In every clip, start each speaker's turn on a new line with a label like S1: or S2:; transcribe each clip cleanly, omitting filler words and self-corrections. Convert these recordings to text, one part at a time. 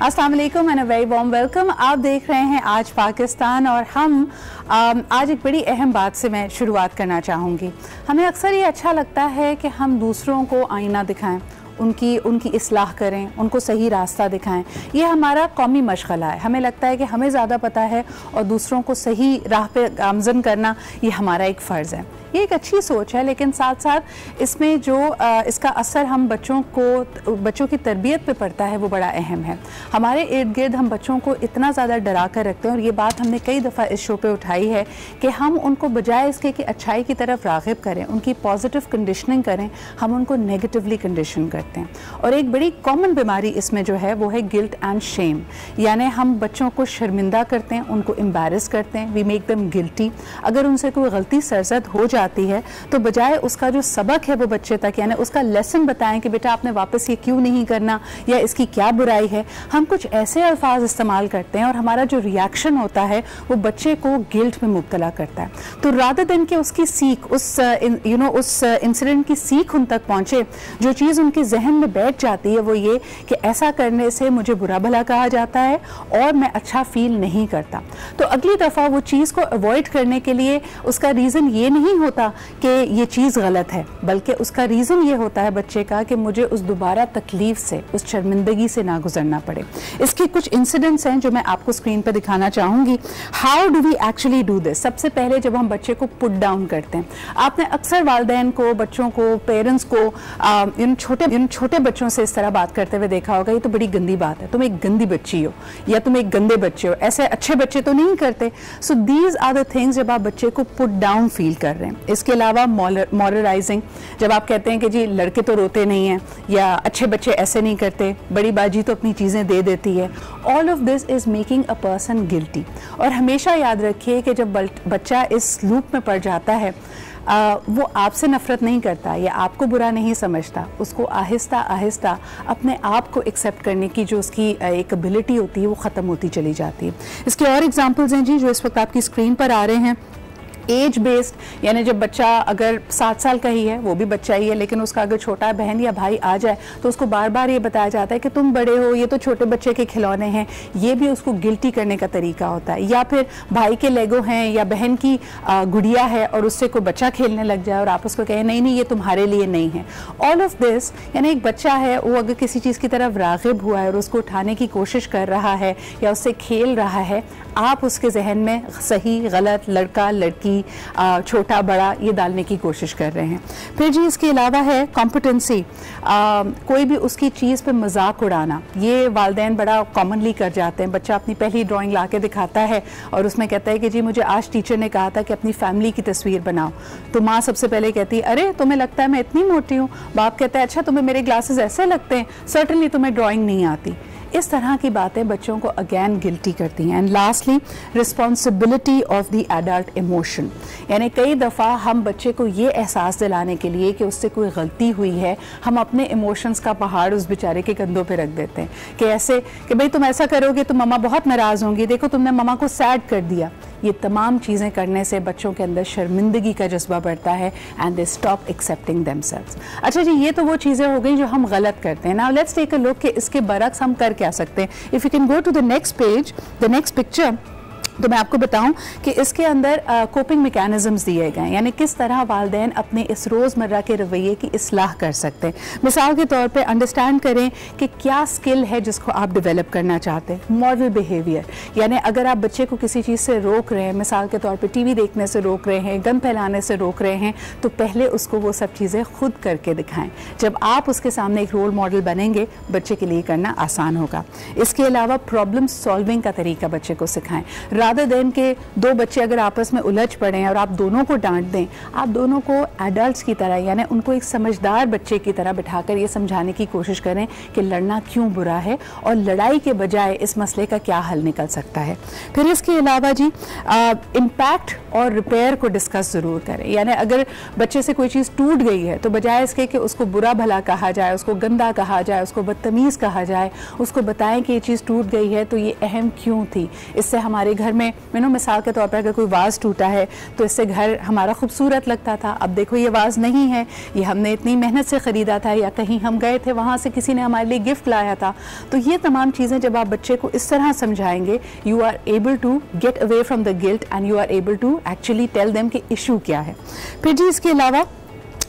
S1: अस्सलाम वालेकुम and a very warm welcome. आप देख रहे हैं आज पाकिस्तान और हम आज एक बड़ी अहम बात से मैं शुरुआत करना चाहूँगी। हमें अक्सर ये अच्छा लगता है कि हम दूसरों को आईना दिखाएं, उनकी इस्लाह करें, उनको सही रास्ता दिखाएं। ये हमारा कौमी मशगला है। हमें लगता है कि हमें ज़्यादा पता है और दूसरों को सही राह पे गामज़न करना ये हमारा एक फ़र्ज़ है। ये एक अच्छी सोच है, लेकिन साथ साथ इसमें जो इसका असर हम बच्चों की तरबियत पे पड़ता है वो बड़ा अहम है। हमारे इर्द गिर्द हम बच्चों को इतना ज़्यादा डरा कर रखते हैं और ये बात हमने कई दफ़ा इस शो पे उठाई है कि हम उनको बजाय इसके कि अच्छाई की तरफ राग़िब करें, उनकी पॉजिटिव कंडीशनिंग करें, हम उनको नेगेटिवली कंडीशन करते हैं। और एक बड़ी कॉमन बीमारी इसमें जो है वो है गिल्ट एंड शेम, यानी हम बच्चों को शर्मिंदा करते हैं, उनको एम्बैरस करते हैं, वी मेक देम गिल्टी। अगर उनसे कोई गलती सरजद हो आती है तो बजाय उसका जो सबक है वो बच्चे तक, यानी उसका लेसन बताएं कि बेटा आपने वापस ये क्यों नहीं करना या इसकी क्या बुराई है, हम कुछ ऐसे अल्फाज इस्तेमाल करते हैं और हमारा जो रिएक्शन होता है वो बच्चे को गिल्ट में मुब्तला करता है। तो रादर देन कि उसकी सीख उस इंसिडेंट की सीख उन तक पहुंचे, जो चीज़ उनके जहन में बैठ जाती है वो ये कि ऐसा करने से मुझे बुरा भला कहा जाता है और मैं अच्छा फील नहीं करता, तो अगली दफ़ा वो चीज़ को अवॉइड करने के लिए उसका रीज़न ये नहीं होता कि ये चीज़ गलत है, बल्कि उसका रीज़न ये होता है बच्चे का कि मुझे उस दोबारा तकलीफ से, उस शर्मिंदगी से ना गुजरना पड़े। इसके कुछ इंसिडेंट्स हैं जो मैं आपको स्क्रीन पर दिखाना चाहूँगी। How do we actually do this? सबसे पहले जब हम बच्चे को पुट डाउन करते हैं, आपने अक्सर वालिदैन को, बच्चों को, पेरेंट्स को इन छोटे बच्चों से इस तरह बात करते हुए देखा होगा, ये तो बड़ी गंदी बात है, तुम एक गंदी बच्ची हो या तुम एक गंदे बच्चे हो, ऐसे अच्छे बच्चे तो नहीं करते। So these are the things जब आप बच्चे को पुट डाउन फील कर रहे हैं। इसके अलावा मॉरलाइजिंग, जब आप कहते हैं कि जी लड़के तो रोते नहीं हैं या अच्छे बच्चे ऐसे नहीं करते, बड़ी बाजी तो अपनी चीज़ें दे देती है, all of this is making a person guilty. और हमेशा याद रखिए कि जब बच्चा इस लूप में पड़ जाता है, वो आपसे नफ़रत नहीं करता या आपको बुरा नहीं समझता, उसको आहिस्ता आहिस्ता अपने आप को एक्सेप्ट करने की जो उसकी एक एबिलिटी होती है वो ख़त्म होती चली जाती है। इसके और एग्जांपल्स हैं जी जो इस वक्त आपकी स्क्रीन पर आ रहे हैं। एज बेस्ड, यानी जब बच्चा अगर 7 साल का ही है, वो भी बच्चा ही है, लेकिन उसका अगर छोटा बहन या भाई आ जाए तो उसको बार बार ये बताया जाता है कि तुम बड़े हो, ये तो छोटे बच्चे के खिलौने हैं, ये भी उसको गिल्टी करने का तरीका होता है। या फिर भाई के लेगो हैं या बहन की गुड़िया है और उससे कोई बच्चा खेलने लग जाए और आप उसको कहें नहीं नहीं ये तुम्हारे लिए नहीं है। ऑल ऑफ दिस, यानी एक बच्चा है वो अगर किसी चीज़ की तरफ राग़िब हुआ है और उसको उठाने की कोशिश कर रहा है या उससे खेल रहा है, आप उसके जहन में सही गलत, लड़का लड़की, छोटा बड़ा ये डालने की कोशिश कर रहे हैं। फिर जी इसके अलावा है कॉम्पिटेंसी, कोई भी उसकी चीज़ पे मजाक उड़ाना, ये वालिदैन बड़ा कॉमनली कर जाते हैं। बच्चा अपनी पहली ड्राइंग ला के दिखाता है और उसमें कहता है कि जी मुझे आज टीचर ने कहा था कि अपनी फैमिली की तस्वीर बनाओ, तो माँ सबसे पहले कहती है अरे तुम्हें लगता है मैं इतनी मोटी हूँ, बाप कहता है अच्छा तुम्हें मेरे ग्लासेस ऐसे लगते हैं, सर्टनली तुम्हें ड्राइंग नहीं आती। इस तरह की बातें बच्चों को अगेन गिल्टी करती हैं। And lastly responsibility of the adult emotion, यानी कई दफ़ा हम बच्चे को ये एहसास दिलाने के लिए कि उससे कोई गलती हुई है, हम अपने इमोशंस का पहाड़ उस बेचारे के कंधों पे रख देते हैं कि ऐसे कि भाई तुम ऐसा करोगे तो मम्मा बहुत नाराज़ होंगी, देखो तुमने मम्मा को सैड कर दिया। ये तमाम चीज़ें करने से बच्चों के अंदर शर्मिंदगी का जज्बा बढ़ता है and they stop accepting themselves. अच्छा जी, ये तो वो चीज़ें हो गई जो हम गलत करते हैं। Now let's take a look कि इसके बरक्स हम कर क्या सकते हैं। If you can go to the next page, the next picture, तो मैं आपको बताऊं कि इसके अंदर कोपिंग मैकेनिज्म्स दिए गए हैं, यानी किस तरह वालिदैन अपने इस रोज़मर्रा के रवैये की इस्लाह कर सकते हैं। मिसाल के तौर पे अंडरस्टैंड करें कि क्या स्किल है जिसको आप डेवलप करना चाहते हैं। मॉडल बिहेवियर, यानी अगर आप बच्चे को किसी चीज़ से रोक रहे हैं, मिसाल के तौर पे टीवी देखने से रोक रहे हैं, गन फैलाने से रोक रहे हैं, तो पहले उसको वो सब चीज़ें खुद करके दिखाएं। जब आप उसके सामने एक रोल मॉडल बनेंगे, बच्चे के लिए करना आसान होगा। इसके अलावा प्रॉब्लम सॉल्विंग का तरीका बच्चे को सिखाएं। रादर देन के दो बच्चे अगर आपस में उलझ पड़े और आप दोनों को डांट दें, आप दोनों को एडल्ट्स की तरह, यानी उनको एक समझदार बच्चे की तरह बिठाकर ये समझाने की कोशिश करें कि लड़ना क्यों बुरा है और लड़ाई के बजाय इस मसले का क्या हल निकल सकता है। फिर इसके अलावा जी इम्पैक्ट और रिपेयर को डिस्कस ज़रूर करें, यानी अगर बच्चे से कोई चीज़ टूट गई है तो बजाय इसके कि उसको बुरा भला कहा जाए, उसको गंदा कहा जाए, उसको बदतमीज़ कहा जाए, उसको बताएं कि ये चीज़ टूट गई है तो ये अहम क्यों थी, इससे हमारे घर में में मिसाल के तौर पर अगर कोई वाज टूटा है तो इससे घर हमारा खूबसूरत लगता था, अब देखो ये वाज नहीं है, ये हमने इतनी मेहनत से ख़रीदा था या कहीं हम गए थे वहाँ से किसी ने हमारे लिए गिफ्ट लाया था। तो ये तमाम चीज़ें जब आप बच्चे को इस तरह समझाएंगे, you are able to get away from the guilt and you are able to actually tell them कि इशू क्या है। फिर जी इसके अलावा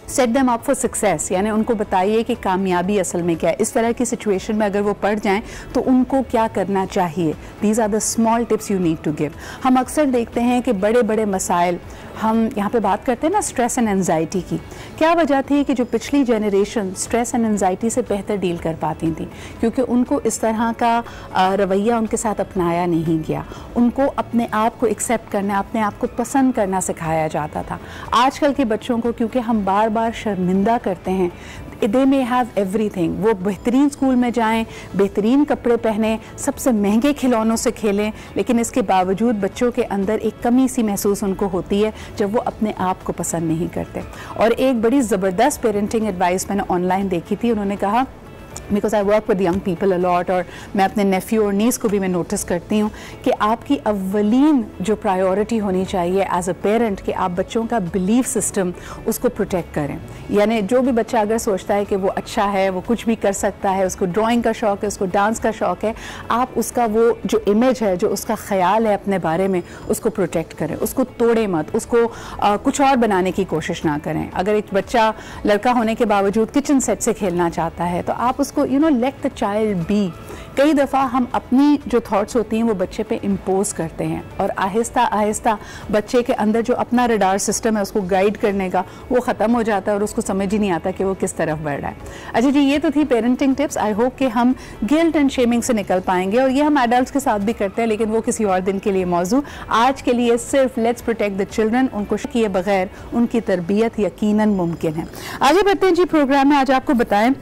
S1: set them up for success, यानी उनको बताइए कि कामयाबी असल में क्या है। इस तरह की सिचुएशन में अगर वो पड़ जाएं तो उनको क्या करना चाहिए। These are the small tips you need to give. हम अक्सर देखते हैं कि बड़े बड़े मसाइल, हम यहाँ पे बात करते हैं ना स्ट्रेस एंड एंजाइटी की। क्या वजह थी कि जो पिछली जनरेशन स्ट्रेस एंड एंजाइटी से बेहतर डील कर पाती थी, क्योंकि उनको इस तरह का रवैया उनके साथ अपनाया नहीं गया। उनको अपने आप को एक्सेप्ट करना, अपने आप को पसंद करना सिखाया जाता था। आजकल के बच्चों को क्योंकि हम बार बार शर्मिंदा करते हैं, दे मे हैव एवरीथिंग, वो बेहतरीन स्कूल में जाएं, बेहतरीन कपड़े पहने, सबसे महंगे खिलौनों से खेलें, लेकिन इसके बावजूद बच्चों के अंदर एक कमी सी महसूस उनको होती है जब वो अपने आप को पसंद नहीं करते। और एक बड़ी ज़बरदस्त पेरेंटिंग एडवाइस मैंने ऑनलाइन देखी थी। उन्होंने कहा, because I work with young people a lot, और मैं अपने नेफ्यू और नीस को भी मैं नोटिस करती हूँ कि आपकी अव्वलीन जो प्रायोरिटी होनी चाहिए एज अ पेरेंट कि आप बच्चों का बिलीफ सिस्टम उसको प्रोटेक्ट करें। यानी जो भी बच्चा अगर सोचता है कि वो अच्छा है, वो कुछ भी कर सकता है, उसको ड्राइंग का शौक़ है, उसको डांस का शौक़ है, आप उसका वो जो इमेज है, जो उसका ख्याल है अपने बारे में, उसको प्रोटेक्ट करें, उसको तोड़े मत, उसको कुछ और बनाने की कोशिश ना करें। अगर एक बच्चा लड़का होने के बावजूद किचन सेट से खेलना चाहता है तो आप उसको लेट द चाइल्ड बी। कई दफ़ा हम अपनी जो थॉट्स होती हैं वो बच्चे पे इम्पोज करते हैं और आहिस्ता आहिस्ता बच्चे के अंदर जो अपना रडार सिस्टम है उसको गाइड करने का वो ख़त्म हो जाता है और उसको समझ ही नहीं आता कि वो किस तरफ बढ़ रहा है। अच्छा जी, ये तो थी पेरेंटिंग टिप्स। आई होप कि हम गिल्ट एंड शेमिंग से निकल पाएंगे, और ये हम एडल्ट्स के साथ भी करते हैं, लेकिन वो किसी और दिन के लिए मौजू। आज के लिए सिर्फ लेट्स प्रोटेक्ट द चिल्ड्रन, उनको किए बगैर उनकी तरबियत यकीनन मुमकिन है। आगे बढ़ते हैं जी प्रोग्राम में। आज आपको बताएं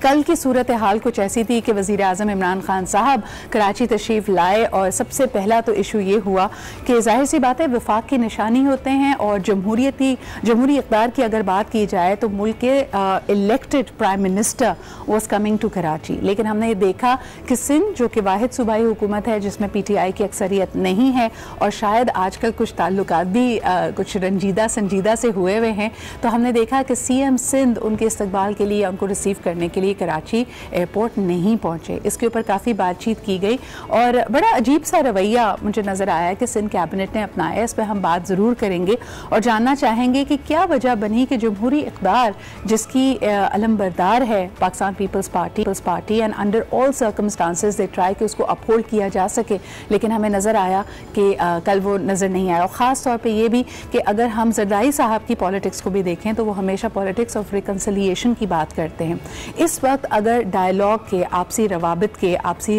S1: कल की सूरत हाल कुछ ऐसी थी कि वज़ीर आज़म इमरान खान साहब कराची तशरीफ़ लाए, और सबसे पहला तो इशू ये हुआ कि ज़ाहिर सी बात है वफाक की निशानी होते हैं, और जमहूरी इक़्तिदार की अगर बात की जाए तो मुल्क के elected prime minister was coming to Karachi. लेकिन हमने ये देखा कि सिंध जो कि वाहिद सूबाई हुकूमत है जिसमें PTI की अक्सरियत नहीं है, और शायद आजकल कुछ ताल्लुकात भी कुछ रंजीदा संजीदा से हुए हुए हैं, तो हमने देखा कि CM सिंध उनके इस्तकबाल के लिए, उनको रिसीव करने के लिए कराची एयरपोर्ट नहीं पहुंचे। इसके ऊपर काफ़ी बातचीत की गई और बड़ा अजीब सा रवैया मुझे नज़र आया कि सिंध कैबिनेट ने अपनाया। इस पर हम बात ज़रूर करेंगे और जानना चाहेंगे कि क्या वजह बनी कि जमहूरी इक़्तिदार जिसकी अलमबरदार है Pakistan Peoples Party and under all circumstances they try कि उसको अपहोल्ड किया जा सके, लेकिन हमें नज़र आया कि कल वो नज़र नहीं आया। और ख़ास तौर पर यह भी कि अगर हम जरदारी साहब की पॉलिटिक्स को भी देखें तो वो हमेशा पॉलिटिक्स ऑफ रिकन्सिलिएशन की बात करते हैं। इस वक्त अगर डायलॉग के, आपसी रवाबित के, आपसी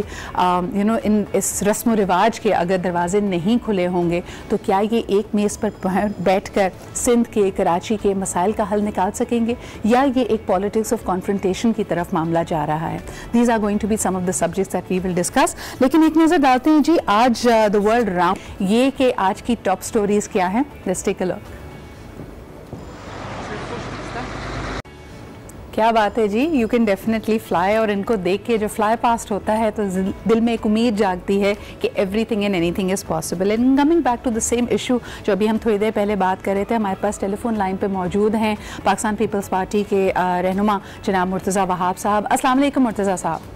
S1: इस रस्म रिवाज के अगर दरवाजे नहीं खुले होंगे तो क्या ये एक मेज़ पर बैठकर सिंध के, कराची के मसाइल का हल निकाल सकेंगे, या ये एक पॉलिटिक्स ऑफ कॉन्फ्रंटेशन की तरफ मामला जा रहा है। These are going to be some of the subjects that we will discuss. लेकिन एक नज़र डालते हैं जी आज द वर्ल्ड राउंड, ये कि आज की टॉप स्टोरीज क्या हैं। Let's take a look. क्या बात है जी, यू कैन डेफिनेटली फ्लाई, और इनको देख के जो फ्लाई पास्ट होता है तो दिल में एक उम्मीद जागती है कि everything and anything is possible. And coming back to the same issue जो अभी हम थोड़ी देर पहले बात कर रहे थे, हमारे पास टेलीफोन लाइन पे मौजूद हैं पाकिस्तान पीपल्स पार्टी के रहनुमा जनाब मुर्तज़ा वहाब साहब। अस्सलाम वालेकुम मुर्तज़ा साहब।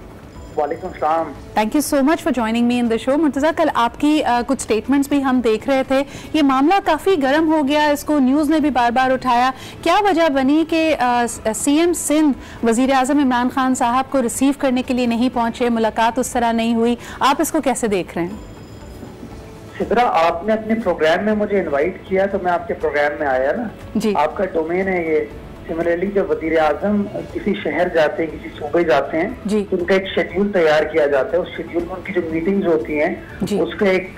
S2: वालेकुम सलाम।
S1: Thank you so much for joining me in the show. Murtaza, कल आपकी कुछ स्टेटमेंट्स भी हम देख रहे थे, ये मामला काफ़ी गर्म हो गया, इसको न्यूज़ ने भी बार बार उठाया। क्या वजह बनी कि CM सिंध वज़ीर आज़म इमरान खान साहब को रिसीव करने के लिए नहीं पहुंचे, मुलाकात उस तरह नहीं हुई, आप इसको कैसे देख रहे हैं?
S2: सिद्रा, आपने अपने प्रोग्राम में मुझे इनवाइट किया तो मैं आपके प्रोग्राम में आया ना जी। आपका डोमेन है ये। सिमिलरली जब वज़ीर आज़म किसी शहर जाते हैं, किसी सूबे जाते हैं तो उनका एक शेड्यूल तैयार किया जाता है। उस शेड्यूल में उनकी जो मीटिंग्स होती हैं उसका एक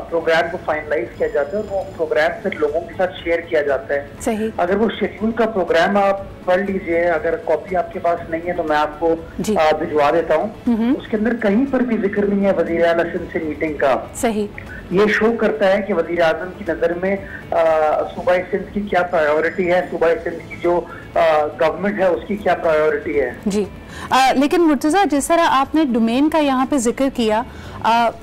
S2: प्रोग्राम को फाइनलाइज किया जाता है और वो प्रोग्राम फिर लोगों के साथ शेयर किया जाता है।
S1: सही।
S2: अगर वो शेड्यूल का प्रोग्राम आप पढ़ लीजिए, अगर कॉपी आपके पास नहीं है तो मैं आपको भिजवा देता हूँ। उसके अंदर कहीं पर भी जिक्र नहीं है वज़ीर आला सिंध से मीटिंग का।
S1: सही।
S2: ये शो करता है कि वज़ीर आज़म की नज़र में सूबाई सिंध की क्या प्रायोरिटी है, सूबाई सिंध की जो जो गवर्नमेंट है उसकी क्या प्रायोरिटी है।
S1: जी लेकिन मुर्तज़ा, जिस तरह आपने डोमेन का यहाँ पे जिक्र किया,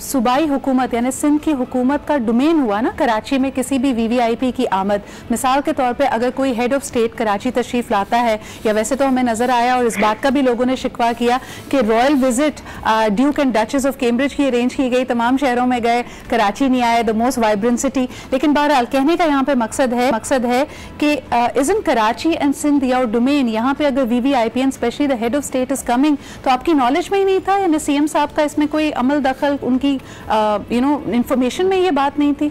S1: सूबाई हुकूमत यानी सिंध की हुकूमत का डोमेन हुआ ना कराची में किसी भी वीवीआईपी की आमद। मिसाल के तौर पे अगर कोई हेड ऑफ स्टेट कराची तशरीफ लाता है, या वैसे तो हमें नजर आया और इस बात का भी लोगों ने शिकवा किया कि royal visit Duke and duchess of Cambridge की अरेंज की गई, तमाम शहरों में गए, कराची नहीं आए, द मोस्ट वाइब्रेंट सिटी। लेकिन बहरहाल कहने का यहाँ पे मकसद है कि isn't Karachi and Sindh your domain, यहाँ पे अगर VVIP and specially the head of state is coming, तो आपकी नॉलेज में ही नहीं था, यानी सीएम साहब का इसमें कोई अमल दखल, उनकी इंफॉर्मेशन में ये बात नहीं थी?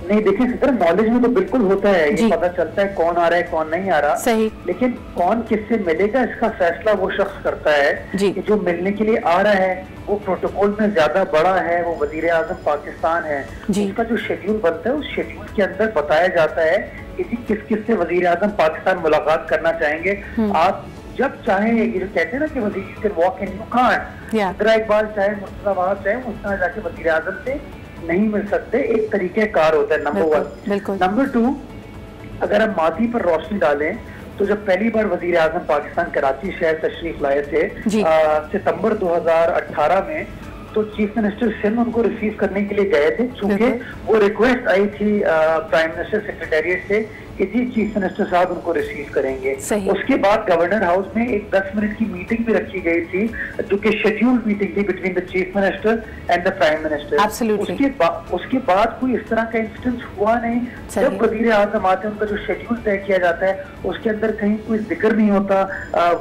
S2: नहीं, देखिए सिर्फ नॉलेज में तो बिल्कुल होता है, ये पता चलता है कौन आ रहा है कौन नहीं आ रहा।
S1: सही।
S2: लेकिन कौन किससे मिलेगा इसका फैसला वो शख्स करता है कि जो मिलने के लिए आ रहा है वो प्रोटोकॉल में ज्यादा बड़ा है, वो वजीर आजम पाकिस्तान है, उसका जो शेड्यूल बनता है उस शेड्यूल के अंदर बताया जाता है कि किस किस से वजीर आजम पाकिस्तान मुलाकात करना चाहेंगे। आप जब चाहे, ये जो कहते हैं ना कि वजीर से walk in, you can't, Iqbal चाहे मुर्तज़ा चाहे उस तरह जाके वजीर आजम से नहीं मिल सकते। एक तरीके कार होता है, नंबर 1। नंबर 2, अगर हम माजी पर रोशनी डालें तो जब पहली बार वजीर आजम पाकिस्तान कराची शहर तशरीफ लाए थे सितंबर 2018 में, तो चीफ मिनिस्टर सिंध उनको रिसीव करने के लिए गए थे। चूंकि वो रिक्वेस्ट आई थी प्राइम मिनिस्टर सेक्रेटेरिएट से कि जी चीफ मिनिस्टर साहब उनको रिसीव करेंगे। उसके बाद गवर्नर हाउस में एक 10 मिनट की मीटिंग भी रखी गई थी, जो कि शेड्यूल्ड मीटिंग थी between the chief minister and the prime minister. उसके बाद कोई इस तरह का इंसिडेंस हुआ नहीं। जब वजीर आजम आते हैं, उनका जो शेड्यूल तय किया जाता है उसके अंदर कहीं कोई जिक्र नहीं होता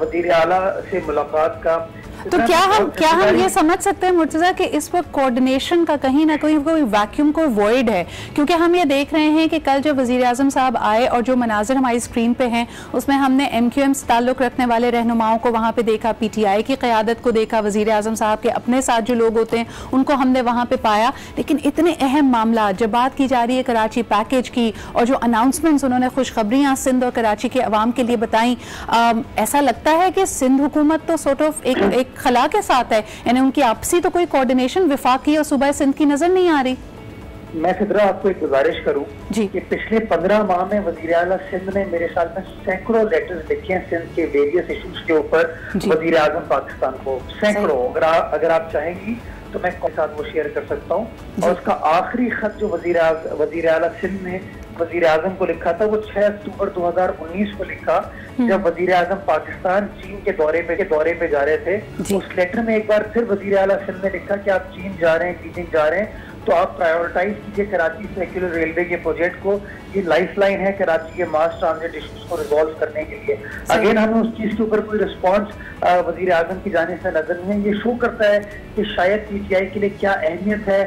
S2: वजीर आला से मुलाकात का।
S1: तो क्या हम ये समझ सकते हैं मुर्तज़ा कि इस वक्त कोऑर्डिनेशन का कहीं ना कहीं कोई वैक्यूम, कोई वॉइड है? क्योंकि हम ये देख रहे हैं कि कल जब वज़ीर आज़म साहब आए और जो मनाज़िर हमारी स्क्रीन पे हैं उसमें हमने MQM से ताल्लुक़ रखने वाले रहनुमाओं को वहाँ पे देखा, PTI की क़यादत को देखा, वज़ीर आज़म साहब के अपने साथ जो लोग होते हैं उनको हमने वहाँ पे पाया। लेकिन इतने अहम मामला जब बात की जा रही है कराची पैकेज की और जो अनाउंसमेंट्स उन्होंने खुशखबरियाँ सिंध और कराची के अवाम के लिए बताई, ऐसा लगता है कि सिंध हुकूमत तो सॉर्ट ऑफ एक खला के साथ है, यानी उनकी आपसी तो कोई कोऑर्डिनेशन विफाकी और सूबा सिंध की नजर नहीं आ रही।
S2: मैं सिद्रा आपको एक गुजारिश करूं कि पिछले 15 माह में वजीर आला सिंध ने मेरे ख्याल में सैकड़ों लेटर्स लिखे हैं सिंध के वेरियस इश्यूज के ऊपर वजीर आजम पाकिस्तान को, सैकड़ों। अगर आप चाहेंगी तो मैं आपके साथ वो शेयर कर सकता हूँ। और उसका आखिरी खत जो वजीर आला सिंध ने वजीर आजम को लिखा था वो 6 अक्टूबर 2019 को लिखा, जब वजीर आजम पाकिस्तान चीन के दौरे पे जा रहे थे। उस लेटर में एक बार फिर वजीर आला सिंध ने लिखा कि आप चीन जा रहे हैं, बीजिंग जा रहे हैं, तो आप प्रायोरिटाइज कीजिए कराची सर्कुलर रेलवे के प्रोजेक्ट को। ये लाइफलाइन है कराची के मास ट्रांजिट इश्यूज को रिजॉल्व करने के लिए। अगेन हमें उस चीज के ऊपर कोई रिस्पॉन्स वजीर आजम की जाने से नजर नहीं है। ये शो करता है कि शायद PTI के लिए क्या अहमियत है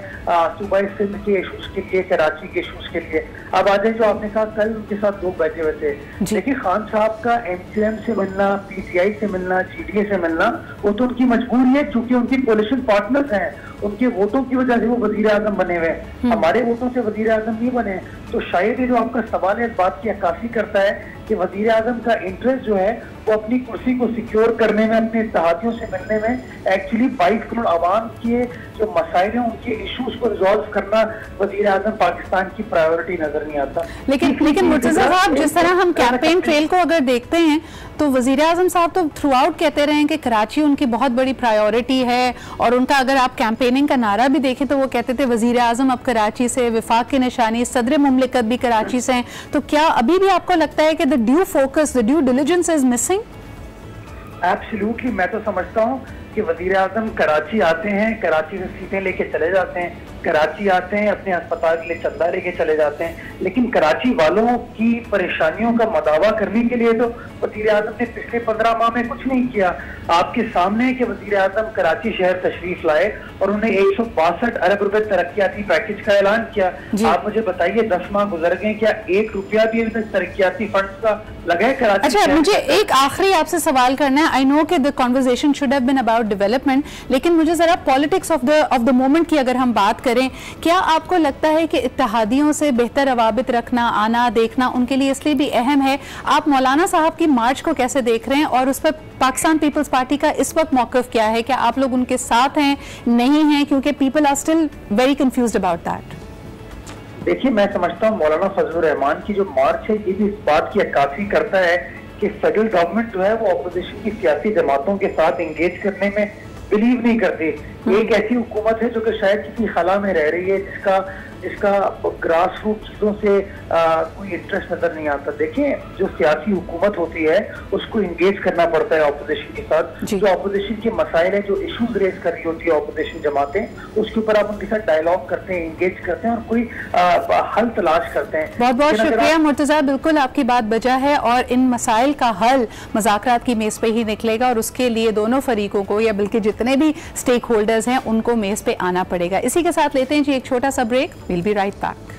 S2: सूबा सिंध के इशूज के लिए, कराची के इशूज के लिए। अब आज जो आपने कहा कल उनके साथ लोग बैठे हुए थे, देखिए खान साहब का MQM से मिलना, PTI से मिलना, GDA से मिलना, वो तो उनकी मजबूरी है क्योंकि उनकी कोलिशन पार्टनर्स हैं। उनके वोटों की वजह से वो वजीर आजम बने हुए हैं, हमारे वोटों से वजीर आजम नहीं बने। तो शायद ये जो आपका सवाल है इस बात की अक्कासी करता है कि वजीर आजम का इंटरेस्ट जो है वो अपनी कुर्सी को सिक्योर करने में, अपने इत्तेहादियों से मिलने में, एक्चुअली 22 करोड़ आवाम के जो मसाइल हैं उनके इश्यूज को रिजॉल्व करना वजीर आजम पाकिस्तान की प्रायोरिटी नजर नहीं आता।
S1: लेकिन मुर्तज़ा साहब, जिस तरह हम कैंपेन ट्रेल को अगर देखते हैं तो वजीर आजम साहब तो थ्रू आउट कहते रहे हैं कि कराची उनकी बहुत बड़ी प्रायोरिटी है, और उनका अगर आप कैंपेनिंग का नारा भी देखें तो वो कहते थे वजीर आजम अब कराची से, विफाक की निशानी, सदर मुमलिकत भी कराची से हैं। तो क्या अभी भी आपको लगता है कि the due focus, the due diligence is missing?
S2: Absolutely, मैं तो समझता हूँ कि वजीर आजम कराची आते हैं, कराची से सीटें लेके चले जाते हैं, कराची आते हैं, अपने अस्पताल के लिए चंदा लेके चले जाते हैं, लेकिन कराची वालों की परेशानियों का मदावा करने के लिए तो वजीर आजम ने पिछले 15 माह में कुछ नहीं किया। आपके सामने है कि वजीर आजम कराची शहर तशरीफ लाए और उन्हें 162 अरब रुपए तरक्याती पैकेज का ऐलान किया। आप मुझे बताइए 10 माह गुजर गए, क्या 1 रुपया भी अभी तक तरक्याती फंड का लगा है कराची?
S1: अच्छा, मुझे एक आखिरी आपसे सवाल करना है। आई नो कि the conversation should have been about development, लेकिन मुझे जरा पॉलिटिक्स ऑफ द मोमेंट की अगर हम बात करें, क्या आपको लगता है कि इत्तेहादियों से बेहतर रवाबित रखना, आना, देखना उनके लिए इसलिए भी अहम है? आप मौलाना साहब की मार्च को कैसे देख रहे हैं और उस पर पाकिस्तान पीपल्स पार्टी का इस वक्त मौक़िफ़ क्या है? क्या आप लोग उनके साथ हैं, नहीं हैं? क्योंकि people are still very confused about that.
S2: देखिए, मैं समझता हूँ मौलाना फजलुर रहमान की जो मार्च है ये भी इस बात की अक्कासी करता है कि फेडरल गवर्नमेंट जो है वो ऑपोजिशन की सियासी जमातों के साथ इंगेज करने में बिलीव नहीं करती। एक ऐसी हुकूमत है जो कि शायद किसी खला में रह रही है, जिसका ग्रास रूट चीजों से कोई इंटरेस्ट नजर नहीं आता। देखिए, जो सियासी हुकूमत होती है उसको इंगेज करना पड़ता है ऑपोजिशन के साथ। जो ऑपोजिशन के मसाइल है, जो इश्यूज रेज कर रही होती है ऑपोजिशन जमातें, उसके ऊपर आप उनके साथ डायलॉग करते हैं, इंगेज करते हैं और कोई हल तलाश करते हैं।
S1: बहुत बहुत शुक्रिया मुर्तजा, बिल्कुल आपकी बात बजा है और इन मसाइल का हल मुज़ाकरात की मेज पे ही निकलेगा और उसके लिए दोनों फरीकों को या बल्कि जितने भी स्टेक होल्डर्स हैं उनको मेज पे आना पड़ेगा। इसी के साथ लेते हैं जी एक छोटा सा break. We'll be right back.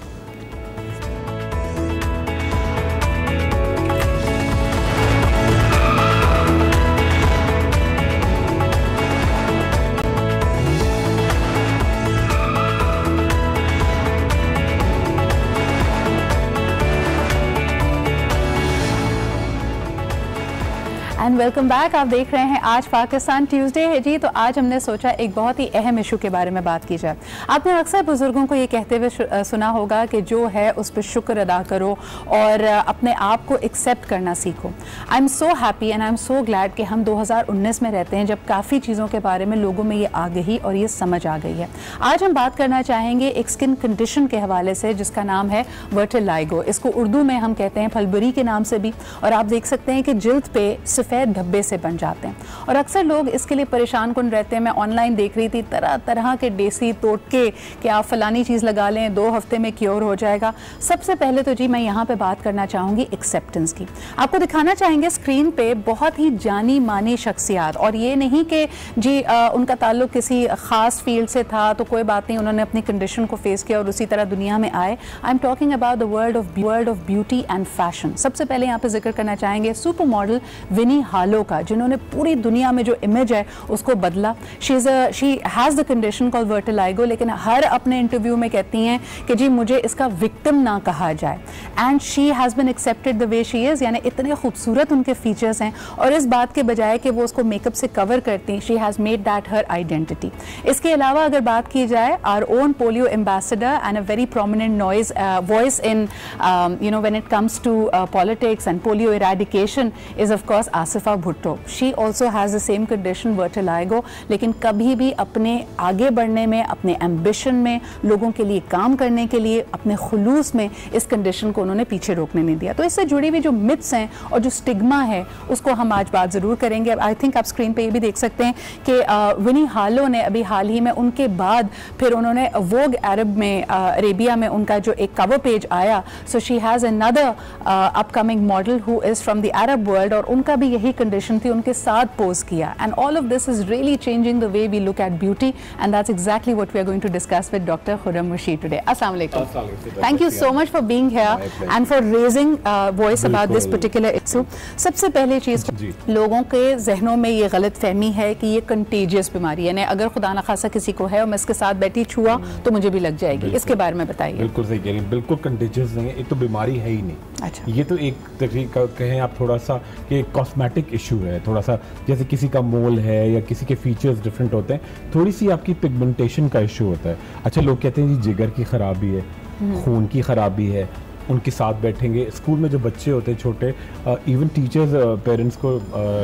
S1: And welcome back. आप देख रहे हैं आज पाकिस्तान ट्यूसडे है जी। तो आज हमने सोचा एक बहुत ही अहम इशू के बारे में बात की जाए। आपने अक्सर बुजुर्गों को ये कहते हुए सुना होगा कि जो है उस पर शुक्र अदा करो और अपने आप को एक्सेप्ट करना सीखो। I am so happy and I am so glad कि हम 2019 में रहते हैं जब काफ़ी चीज़ों के बारे में लोगों में ये आगाही और ये समझ आ गई है। आज हम बात करना चाहेंगे एक स्किन कंडीशन के हवाले से जिसका नाम है वर्टिलाइगो। इसको उर्दू में हम कहते हैं फलबरी के नाम से भी, और आप देख सकते हैं कि जिल्द पे सफ़ेद धब्बे से बन जाते हैं और अक्सर लोग इसके लिए परेशान कुन रहते हैं। मैं ऑनलाइन देख रही थी तरह तरह के देसी टोटके कि आप फलानी चीज़ लगा लें 2 हफ्ते में क्योर हो जाएगा। सबसे पहले तो जी मैं यहाँ पे बात करना चाहूँगी एक्सेप्टेंस की। आपको दिखाना चाहेंगे स्क्रीन पे बहुत ही जानी मानी शख्सियात, और ये नहीं कि जी उनका ताल्लुक किसी ख़ास फील्ड से था तो कोई बात नहीं, उन्होंने अपनी कंडीशन को फेस किया और उसी तरह दुनिया में आए। I am talking about the world of beauty and fashion. सबसे पहले यहाँ पे जिक्र करना चाहेंगे सुपर मॉडल विनी हालो का, जिन्होंने पूरी दुनिया में जो इमेज है उसको बदला। She has the condition called vitiligo, लेकिन हर अपने इंटरव्यू में कहती हैं कि जी मुझे इसका विक्टिम ना कहा जाए। And she has been accepted the way she is, यानी इतने खूबसूरत उनके फीचर्स हैं और इस बात के बजाय कि वो उसको मेकअप से कवर करती, she has made that her identity. इसके अलावा अगर बात की जाए our own polio ambassador and a very prominent voice in when it comes to politics and polio eradication is of course Asifa Bhutto. She also has the same condition vitiligo, लेकिन कभी भी अपने आगे बढ़ने में, अपने एम्बिशन में, लोगों के लिए काम करने के लिए, अपने खुलूस में इस कंडीशन को उन्होंने पीछे रोकने नहीं दिया। तो इससे जुड़ी हुई जो मिथ्स हैं और जो स्टिग्मा है उसको हम आज बात ज़रूर करेंगे। आई थिंक आप स्क्रीन पे ये भी देख सकते हैं कि विनी हालो ने अभी हाल ही में, उनके बाद फिर उन्होंने वोग अरब में अरेबिया में उनका जो एक कवर पेज आया, so she has another upcoming model who is from the Arab world, और उनका भी यही कंडीशन थी, उनके साथ पोज किया। And all of this is really changing the way we look at beauty and that's exactly what we are going to discuss with doctor Khurram Rashid today. अस्सलाम वालेकुम। Thank you so much for being here and for raising voice about this particular issue. सबसे पहले चीज़, लोगों के जहनों में ये गलत फहमी है कि ये कंटेजियस बीमारी है, अगर खुदा न खासा किसी को है और मैं इसके साथ बैठी छुआ तो मुझे भी लग जाएगी। इसके बारे में बताइए।
S3: बिल्कुल सही कह रही हैं, बिल्कुल कंटेजियस नहीं है, ये तो बीमारी है ही नहीं।
S1: अच्छा,
S3: ये तो एक तरीका कहें आप थोड़ा सा कि कॉस्मेटिक इशू है, थोड़ा सा जैसे किसी का मोल है या किसी के फीचर्स डिफरेंट होते हैं, थोड़ी सी आपकी पिगमेंटेशन का इशू होता है। अच्छा, लोग कहते हैं जी जिगर की खराबी है, खून की खराबी है, उनके साथ बैठेंगे। स्कूल में जो बच्चे होते हैं छोटे, इवन टीचर्स पेरेंट्स को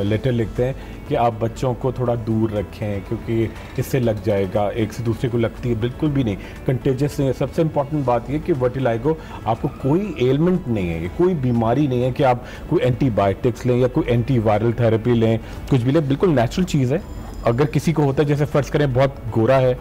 S3: लेटर लिखते हैं कि आप बच्चों को थोड़ा दूर रखें क्योंकि इससे लग जाएगा, एक से दूसरे को लगती है। बिल्कुल भी नहीं, कंटेजियस नहीं है। सबसे इंपॉर्टेंट बात यह कि वर्टिलाइगो आपको कोई एलिमेंट नहीं है, कोई बीमारी नहीं है कि आप कोई एंटीबायोटिक्स लें या कोई एंटीवायरल थेरेपी लें, कुछ भी लें। बिल्कुल नेचुरल चीज़ है। अगर किसी को होता है, जैसे फ़र्ज़ करें बहुत गोरा है,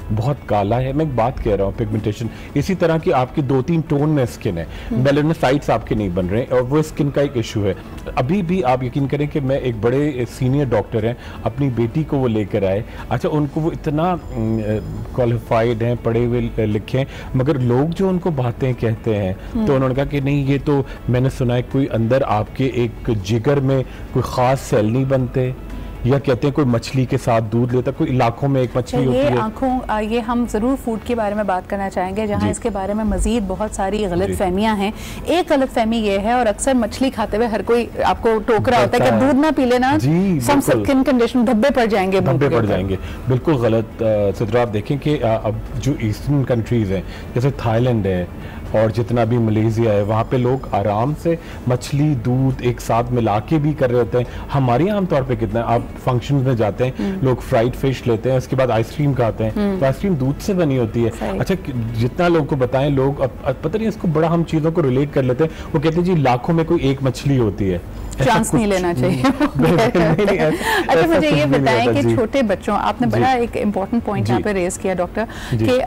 S3: बहुत काला है, मैं एक बात कह रहा हूँ पिगमेंटेशन, इसी तरह की आपकी 2-3 टोन में स्किन है, मेलानोसाइट्स आपके नहीं बन रहे और वो स्किन का एक इशू है। अभी भी आप यकीन करें कि मैं एक बड़े सीनियर डॉक्टर हैं, अपनी बेटी को वो लेकर आए। अच्छा, उनको वो इतना क्वालिफाइड हैं, पढ़े हुए लिखे हैं, मगर लोग जो उनको बातें कहते हैं तो उन्होंने कहा कि नहीं, ये तो मैंने सुना है कोई अंदर आपके एक जिगर में कोई ख़ास सेल नहीं बनते, या कहते हैं कोई मछली के साथ दूध लेता, कोई इलाकों में एक मछली होती है।
S1: आँखों, ये हम ज़रूर फूड के बारे में बात करना चाहेंगे जहाँ इसके बारे में मजीद बहुत सारी गलत फहमियाँ हैं। एक गलत फहमी ये है, और अक्सर मछली खाते हुए हर कोई आपको टोक रहा होता है कि दूध ना पी लेना, स्किन कंडीशन धब्बे पड़ जाएंगे,
S3: धब्बे पड़ जाएंगे। बिल्कुल गलत। सदरा, आप देखें कि अब जो ईस्टर्न कंट्रीज़ हैं, जैसे थाईलैंड है, और जितना भी मलेशिया है वहाँ पे लोग आराम से मछली दूध एक साथ मिला के भी कर रहे होते हैं। हमारे यहाँ आमतौर पे कितना आप फंक्शन में जाते हैं लोग फ्राइड फिश लेते हैं, उसके बाद आइसक्रीम खाते हैं, तो आइसक्रीम दूध से बनी होती है। अच्छा जितना लोगों को बताएं लोग अब पता नहीं इसको बड़ा हम चीजों को रिलेट कर लेते हैं, वो कहते हैं जी लाखों में कोई एक मछली होती है,
S1: चांस नहीं लेना चाहिए। अच्छा मुझे ये बताएं कि छोटे बच्चों, आपने बड़ा एक इम्पोर्टेंट पॉइंट यहाँ पे रेज किया डॉक्टर कि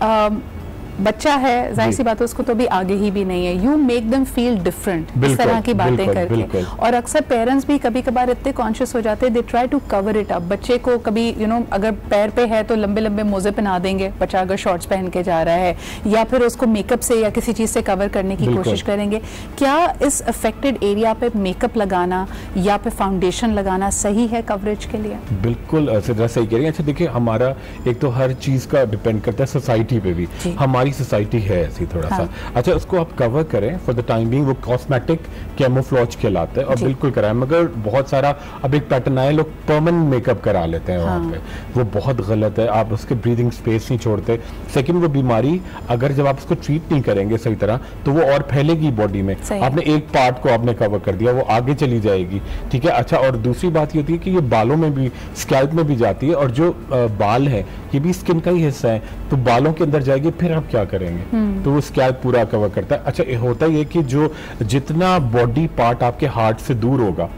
S1: बच्चा है जाहिर सी बात है उसको तो भी आगे ही भी नहीं है, you make them feel different इस तरह की बातें करके। और अक्सर पेरेंट्स भी कभी कभार इतने कॉन्शियस हो जाते हैं, they try to cover it up. बच्चे को कभी अगर पैर पे है तो लंबे लंबे मोजे पहना देंगे, बच्चा अगर शॉर्ट्स पहन के जा रहा है, या फिर उसको मेकअप से या किसी चीज से कवर करने की कोशिश करेंगे। क्या इस अफेक्टेड एरिया पे मेकअप लगाना या फिर फाउंडेशन लगाना सही है कवरेज के लिए?
S3: बिल्कुल सिद्रा सही कह रही है। अच्छा देखिए हमारा एक तो हर चीज का डिपेंड करता है सोसाइटी पे भी, हमारी सोसाइटी है ऐसी थोड़ा सा। अच्छा उसको आप कवर करें फॉर द टाइम बीइंग, वो कॉस्मेटिक कैमोफ्लॉज कहलाता है और बिल्कुल कराएं। मगर बहुत सारा अब एक पैटर्न आया, लोग परमानेंट मेकअप करा लेते हैं वहाँ पे, वो बहुत गलत है। आप उसके ब्रीदिंग स्पेस नहीं छोड़ते। सेकंड वो बीमारी अगर जब आप उसको ट्रीट नहीं करेंगे सही तरह तो वो और फैलेगी बॉडी में। आपने एक पार्ट को आपने कवर कर दिया, वो आगे चली जाएगी, ठीक है। अच्छा और दूसरी बात ये होती है कि ये बालों में भी, स्कैल्प में भी जाती है, और जो बाल है ये भी स्किन का ही हिस्सा है, तो बालों के अंदर जाएगी, फिर आप क्या करेंगे? तो वो स्कैल्प पूरा कवर करता है। अच्छा होता ये कि जो जितना बॉडी पार्ट आपके हार्ट से दूर होगा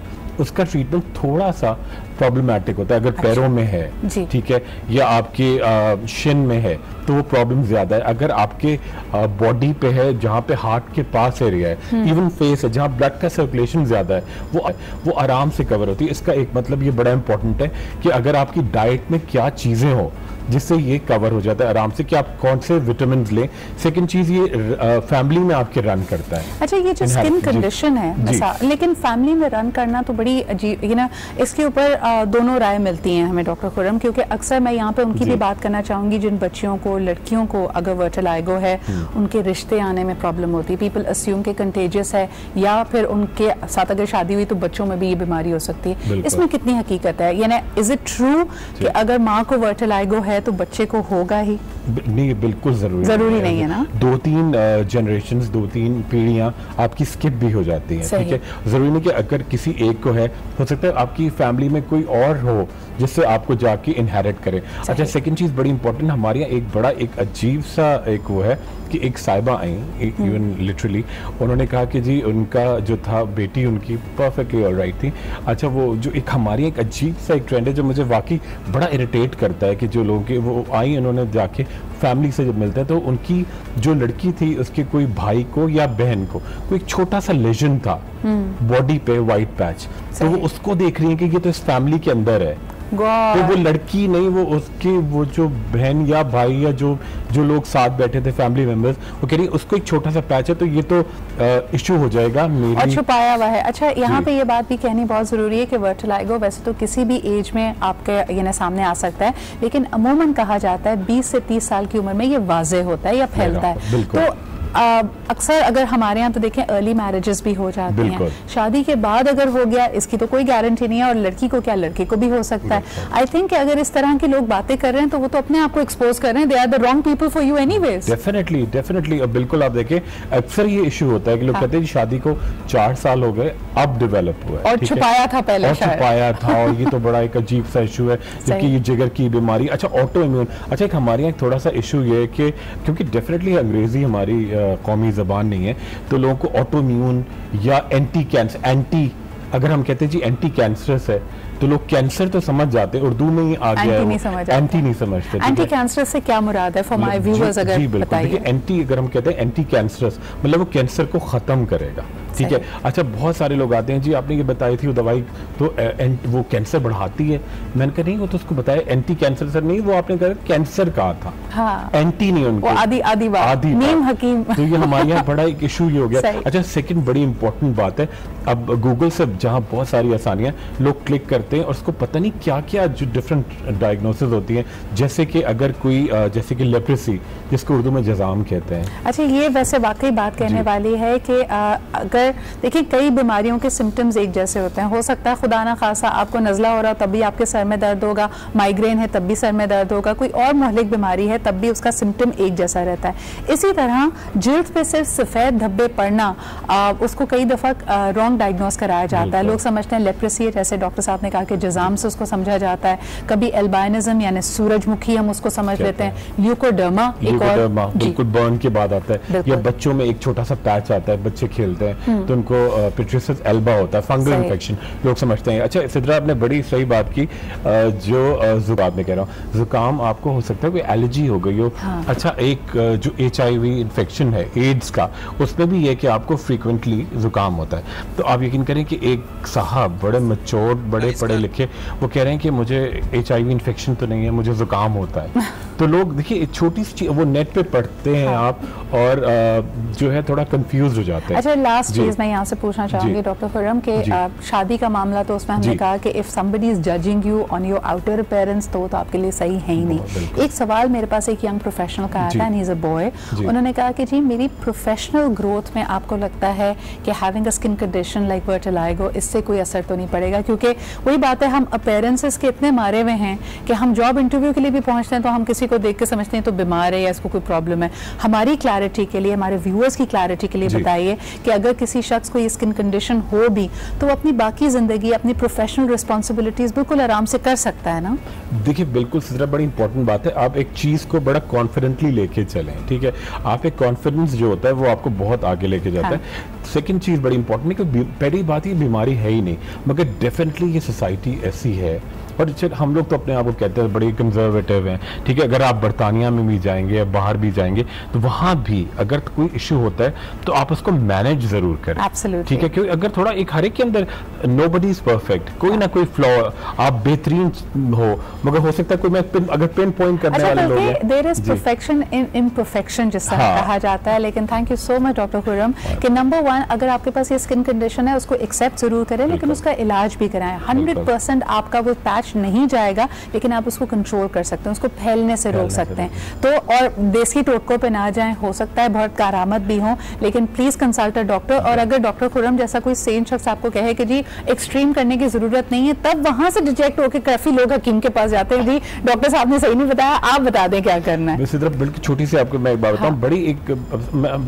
S3: उसका ट्रीटमेंट थोड़ा सा प्रॉब्लमैटिक होता है। अगर पैरों में है, ठीक है, या आपके शिन में है तो वो प्रॉब्लम ज्यादा है। अगर आपके बॉडी पे है जहाँ पे हार्ट के पास एरिया है, इवन फेस है जहाँ ब्लड का सर्कुलेशन ज्यादा है, वो आराम से कवर होती है। इसका एक मतलब ये बड़ा इंपॉर्टेंट है कि अगर आपकी डाइट में क्या चीजें हो जिससे ये कवर हो जाता है आराम से, कि आप कौन से विटामिन लें। सेकंड चीज ये फैमिली में आपके रन करता है।
S1: अच्छा ये जो स्किन कंडीशन है लेकिन फैमिली में रन करना तो बड़ी अजीब, इसके ऊपर दोनों राय मिलती हैं हमें डॉक्टर खुर्रम, क्योंकि अक्सर मैं यहाँ पे उनकी भी बात करना चाहूंगी जिन बच्चियों को, लड़कियों को अगर वर्टिलाइगो है, उनके रिश्ते आने में प्रॉब्लम होती है, पीपल अस्यूम के कंटेजियस है, या फिर उनके साथ अगर शादी हुई तो बच्चों में भी ये बीमारी हो सकती है। इसमें कितनी हकीकत है? यानी इज इट ट्रू कि अगर माँ को वर्टिलाइगो है तो बच्चे को होगा ही?
S3: नहीं बिल्कुल जरूरी नहीं है ना। 2-3 जनरेशंस, 2-3 पीढ़ियां आपकी स्किप भी हो जाती हैं, ठीक है। जरूरी नहीं कि अगर किसी एक को है, हो सकता है आपकी फैमिली में कोई और हो जिससे आपको जाके इनहेरिट करे। अच्छा सेकंड चीज बड़ी इंपॉर्टेंट, हमारे यहाँ एक बड़ा एक अजीब सा एक वो है कि एक साहिबा आई, इवन लिटरली उन्होंने कहा कि जी उनका जो था बेटी उनकी परफेक्टली ऑलराइट थी। अच्छा वो जो एक हमारी एक अजीब सा एक ट्रेंड है जो मुझे वाकई बड़ा इरिटेट करता है कि जो लोग वो आई, उन्होंने जाके फैमिली से जब मिलते हैं तो उनकी जो लड़की थी उसके कोई भाई को या बहन को कोई छोटा सा लेजन था बॉडी पे, वाइट पैच, तो वो उसको देख रही है कि ये तो इस फैमिली के अंदर है। तो वो लड़की नहीं, वो उसके वो जो बहन या भाई या जो लोग साथ बैठे थे फैमिली मेंबर्स, वो कह रही है उसको एक छोटा सा पैच है तो ये तो इशू हो जाएगा मेरी,
S1: और छुपाया हुआ है। अच्छा यहाँ पे ये बात भी कहनी बहुत जरूरी है कि वर्टिलाइगो वैसे तो किसी भी एज में आपके सामने आ सकता है, लेकिन अमूमन कहा जाता है 20 से 30 साल की उम्र में ये वाज़ेह होता है या फैलता है। तो अक्सर अगर हमारे यहाँ तो देखें अर्ली मैरिजेस भी हो जाती हैं, शादी के बाद अगर हो गया इसकी तो कोई गारंटी नहीं है, और लड़की को क्या लड़के को भी हो सकता है। आई थिंक अगर इस तरह के लोग बातें कर रहे हैं तो वो तो अपने आप को एक्सपोज कर रहे हैं, they are the wrong people for you anyways.
S3: Definitely और बिल्कुल आप देखें अक्सर ये इशू होता है कि लोग कहते हैं शादी को 4 साल हो गए, अब डेवलप हुआ है
S1: और छुपाया था पहले,
S3: छुपाया था, और ये तो बड़ा एक अजीब सा इशू है जबकि ये जिगर की बीमारी। अच्छा ऑटो इम्यून, अच्छा एक हमारे यहाँ थोड़ा सा इशू ये है कि क्योंकि डेफिनेटली अंग्रेजी हमारी कौमी जबान नहीं है, तो लोगों को ऑटो इम्यून या एंटी कैंसर, अगर हम कहते हैं जी एंटी कैंसरस है तो लोग कैंसर तो समझ जाते हैं, उर्दू में ही आ गया है, एंटी नहीं समझते।
S1: एंटी कैंसरस से क्या मुराद है फॉर माय व्यूअर्स अगर बताइए?
S3: एंटी अगर हम कहते हैं एंटी कैंसरस मतलब वो कैंसर को खत्म करेगा, ठीक है। अच्छा बहुत सारे लोग आते हैं जी आपने ये बताई थी वो दवाई तो वो कैंसर बढ़ाती है, मैंने कहा नहीं वो तो उसको बताया एंटी कैंसर सर नहीं, वो आपने कहा कैंसर कहा था, हाँ। एंटी नहीं उनको
S1: आदि नीम हकीम।
S3: तो ये हमारे यहाँ बड़ा एक इशू ये हो गया। अच्छा सेकंड बड़ी इंपॉर्टेंट बात है, अब गूगल से जहाँ बहुत सारी आसानियां लोग क्लिक करते जाते हैं और उसको पता नहीं क्या क्या जो डिफरेंट डायग्नोसिस होती हैं, जैसे कि अगर कोई जैसे कि लेप्रेसी जिसको उर्दू में जज़ाम कहते हैं।
S1: अच्छा, ये वैसे वाकई बात कहने वाली है कि अगर देखिए कई बीमारियों के सिम्टम्स एक जैसे होते हैं। हो सकता है खुदा ना खासा आपको नज़ला हो रहा हो तब भी आपके सर में दर्द होगा, माइग्रेन है तब भी सर में दर्द होगा, कोई और मुहलिक बीमारी है तब भी उसका सिम्टम एक जैसा रहता है। इसी तरह जिल्द पे सिर्फ सफ़ेद धब्बे पड़ना उसको कई दफ़ा रॉन्ग डायग्नोस कराया जाता है। लोग समझते हैं लेप्रेसी है, जैसे डॉक्टर साहब ने कहा कि जज़ाम से उसको समझा जाता है। कभी एल्बाइनिज्म यानी सूरजमुखी हम उसको समझ लेते हैं। ल्यूकोडर्मा एक और
S3: बिल्कुल बर्न के बाद आता है, या बच्चों में एक छोटा सा पैच आता है, बच्चे खेलते हैं तो उनको पिट्रियस एल्बा होता है, फंगल इन्फेक्शन लोग समझते हैं। अच्छा सिद्रा, आपने बड़ी सही बात की, जो जुकाम में कह रहा हूँ, जुकाम आपको हो सकता है कोई एलर्जी हो गई हो। अच्छा, एक जो HIV इन्फेक्शन है एड्स का, उसमें भी ये कि आपको फ्रीक्वेंटली जुकाम होता है। तो आप यकीन करें कि एक साहब बड़े मैच्योर, बड़े पढ़े लिखे, वो कह रहे हैं कि मुझे HIV इन्फेक्शन तो नहीं है, मुझे जुकाम होता है। तो लोग देखिए छोटी सी चीज वो नेट पे पढ़ते हैं आप और जो है थोड़ा कंफ्यूज हो जाते हैं।
S1: अच्छा, लास्ट चीज मैं यहाँ से पूछना चाहूंगी डॉक्टर खुर्रम के शादी का मामला, तो उसमें हमने कहा कि if somebody is judging you on your outer appearance तो आपके लिए सही है ही नहीं। एक सवाल मेरे पास एक यंग प्रोफेशनल का आया था, and he is a boy. उन्होंने कहा कि जी मेरी प्रोफेशनल ग्रोथ में आपको लगता है कि having a skin condition like vitiligo इससे कोई असर तो नहीं पड़ेगा? क्योंकि वही बात है, हम अपीयरेंसेस के इतने मारे हुए हैं कि हम जॉब इंटरव्यू के लिए भी पहुंचते हैं तो हम किसी को देख के समझते हैं तो बीमार है या इसको कोई प्रॉब्लम है। हमारी क्लैरिटी के लिए, हमारे व्यूअर्स की क्लैरिटी के लिए बताइए कि अगर किसी शख्स को ये स्किन कंडीशन हो भी तो वो अपनी बाकी जिंदगी, अपनी प्रोफेशनल रिस्पॉन्सिबिलिटीज बिल्कुल आराम से कर सकता है ना?
S3: देखिए बिल्कुल सिद्रा, बड़ी इंपॉर्टेंट बात है, आप एक चीज को बड़ा कॉन्फिडेंटली लेके चलें, ठीक है? आप एक कॉन्फिडेंस जो होता है वो आपको बहुत आगे लेके जाता है। सेकंड चीज बड़ी इंपॉर्टेंट है कि पहली बात ये बीमारी है ही नहीं, मगर डेफिनेटली ये सोसाइटी ऐसी है, और हम लोग तो अपने आप को कहते हैं बड़े कंजर्वेटिव हैं, ठीक है? अगर आप बरतानिया में भी जाएंगे या बाहर भी जाएंगे तो वहाँ भी अगर कोई इशू होता है तो आप उसको मैनेज जरूर करें, ठीक है? क्योंकि अगर थोड़ा एक हर एक के अंदर नोबडी इज परफेक्ट, कोई ना कोई फ्लॉ, आप बेहतरीन हो, मगर हो सकता है कोई अगर पिन पॉइंट करने वाले लोग हैं,
S1: there is perfection in imperfection जिससे कहा जाता है। लेकिन thank you so much doctor Khurram कि नंबर 1, अगर आपके पास ये स्किन कंडीशन है उसको एक्सेप्ट जरूर करें, लेकिन उसका इलाज भी कराएं। 100% आपका वो पैच नहीं जाएगा, लेकिन आप उसको कंट्रोल कर सकते हैं, उसको फैलने से रोक सकते हैं। तो और देसी टोटकों पे ना जाएं, हो सकता है बहुत कारामत भी हो, लेकिन प्लीज कंसल्ट अ डॉक्टर। और अगर डॉक्टर खुर्रम जैसा कोई सेन शख्स आपको कहे कि जी एक्सट्रीम करने की जरूरत नहीं है, तब वहां से डिजेक्ट होकर काफी लोग हकीम के पास जाते हैं, जी डॉक्टर साहब ने सही नहीं बताया, आप बता दें क्या करना है।
S3: बिल्कुल छोटी सी आपको मैं एक बात बताऊं, बड़ी एक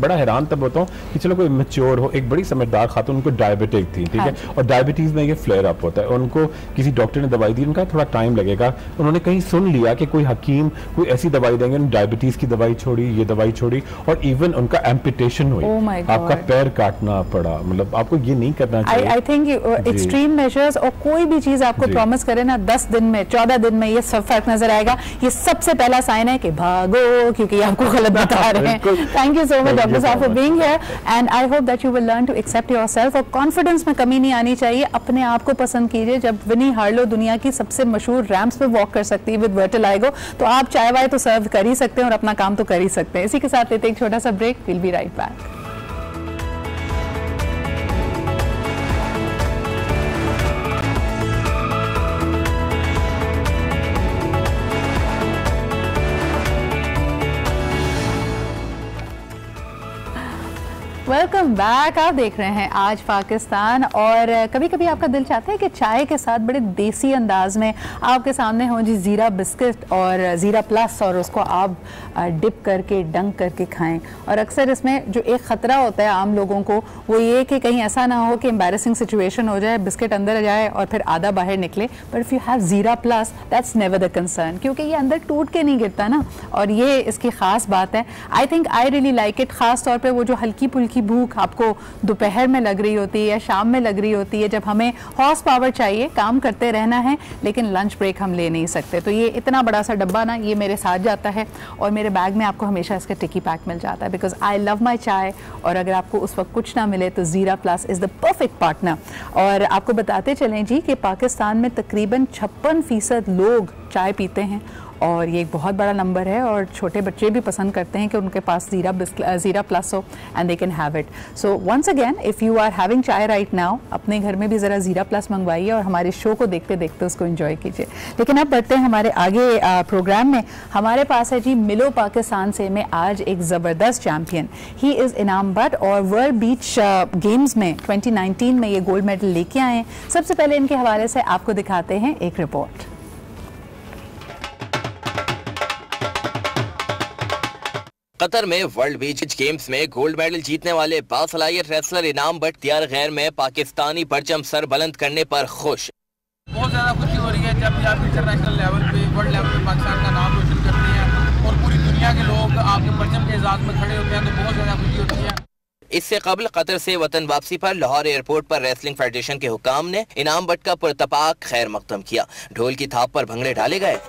S3: बड़ा हैरान तब होता हूँ कि चलो कोई मैच्योर हो, एक बड़ी समझदार खातून, उनको डायबिटिक थी, ठीक है? और डायबिटीज में ये फ्लेयर अप होता है, उनको किसी डॉक्टर ने दवाई दी, उनका थोड़ा टाइम लगेगा, उन्होंने कहीं सुन लिया कि कोई हकीम कोई ऐसी दवाई देंगे, डायबिटीज की दवाई छोड़ी, ये दवाई छोड़ी, और इवन उनका एम्पुटेशन हुई, आपका पैर काटना पड़ा। मतलब आपको ये नहीं करना चाहिए।
S1: आई थिंक एक्सट्रीम मेजर्स, और कोई भी चीज आपको प्रॉमिस करे ना 10 दिन में 14 दिन में ये सब फर्क नजर आएगा, ये सबसे पहला साइन है कि भागो, क्योंकि आपको गलत बता रहे हैं। Thank you so much doctor साहब for being here, and I hope that you will learn to accept yourself, और कॉन्फिडेंस में कमी नहीं आनी चाहिए, अपने आप को पसंद कीजिए। जब विनी हार्लो दुनिया की सबसे मशहूर रैम्प्स पे वॉक कर सकती है विद वर्टिलाइगो, तो आप चाय वाय तो सर्व कर ही सकते हैं और अपना काम तो कर ही सकते हैं। इसी के साथ लेते हैं एक छोटा सा break, will be right back. Welcome back. आप देख रहे हैं आज पाकिस्तान, और कभी कभी आपका दिल चाहता है कि चाय के साथ बड़े देसी अंदाज में आपके सामने हो जी ज़ीरा बिस्किट और ज़ीरा प्लस, और उसको आप डिप करके डंक करके खाएं। और अक्सर इसमें जो एक ख़तरा होता है आम लोगों को, वो ये कि कहीं ऐसा ना हो कि एम्बैरेसिंग सिचुएशन हो जाए, बिस्किट अंदर जाए और फिर आधा बाहर निकले। बट इफ़ यू हैव ज़ीरा plus, that's never the concern, क्योंकि ये अंदर टूट के नहीं गिरता ना, और ये इसकी ख़ास बात है। I think I really like it, ख़ास तौर पर वो जो हल्की फुल्की भूख आपको दोपहर में लग रही होती है या शाम में लग रही होती है, जब हमें हॉर्स पावर चाहिए, काम करते रहना है, लेकिन लंच ब्रेक हम ले नहीं सकते। तो ये इतना बड़ा सा डब्बा ना, ये मेरे साथ जाता है, और मेरे बैग में आपको हमेशा इसका टिकी पैक मिल जाता है, बिकॉज आई लव माई चाय। और अगर आपको उस वक्त कुछ ना मिले तो ज़ीरा plus is the perfect partner. और आपको बताते चलें जी कि पाकिस्तान में तकरीबन 56% लोग चाय पीते हैं, और ये एक बहुत बड़ा नंबर है और छोटे बच्चे भी पसंद करते हैं कि उनके पास ज़ीरा प्लस हो and they can have it. So once again if you are having chai right now, अपने घर में भी ज़रा ज़ीरा प्लस मंगवाइए और हमारे शो को देखते देखते उसको एंजॉय कीजिए। लेकिन अब बढ़ते हैं हमारे आगे प्रोग्राम में। हमारे पास है जी मिलो पाकिस्तान से में आज एक ज़बरदस्त चैम्पियन, ही इज़ इनाम भट्ट और वर्ल्ड बीच गेम्स में 2019 में ये गोल्ड मेडल लेके आए हैं। सबसे पहले इनके हवाले से आपको दिखाते हैं एक रिपोर्ट।
S4: कतर में वर्ल्ड बीच गेम्स में गोल्ड मेडल जीतने वाले बासलाहियत रेसलर इनाम भट्ट तैयार गैर में पाकिस्तानी परचम सर बुलंद करने पर खुश।
S5: बहुत ज़्यादा खुशी हो रही है जब भी आप इंटरनेशनल लेवल पे, वर्ल्ड लेवल पे पाकिस्तान का नाम रोशन करते हैं और पूरी दुनिया के लोग आपके परचम के एजाज में खड़े होते हैं तो बहुत ज़्यादा खुशी होती है।
S4: इससे कबल कतर से वतन वापसी पर लाहौर एयरपोर्ट पर रेसलिंग फेडरेशन के हुकाम ने इनाम भट्ट का पुरतपाक खैर मकदम किया। ढोल की थाप पर भंगड़े डाले गए।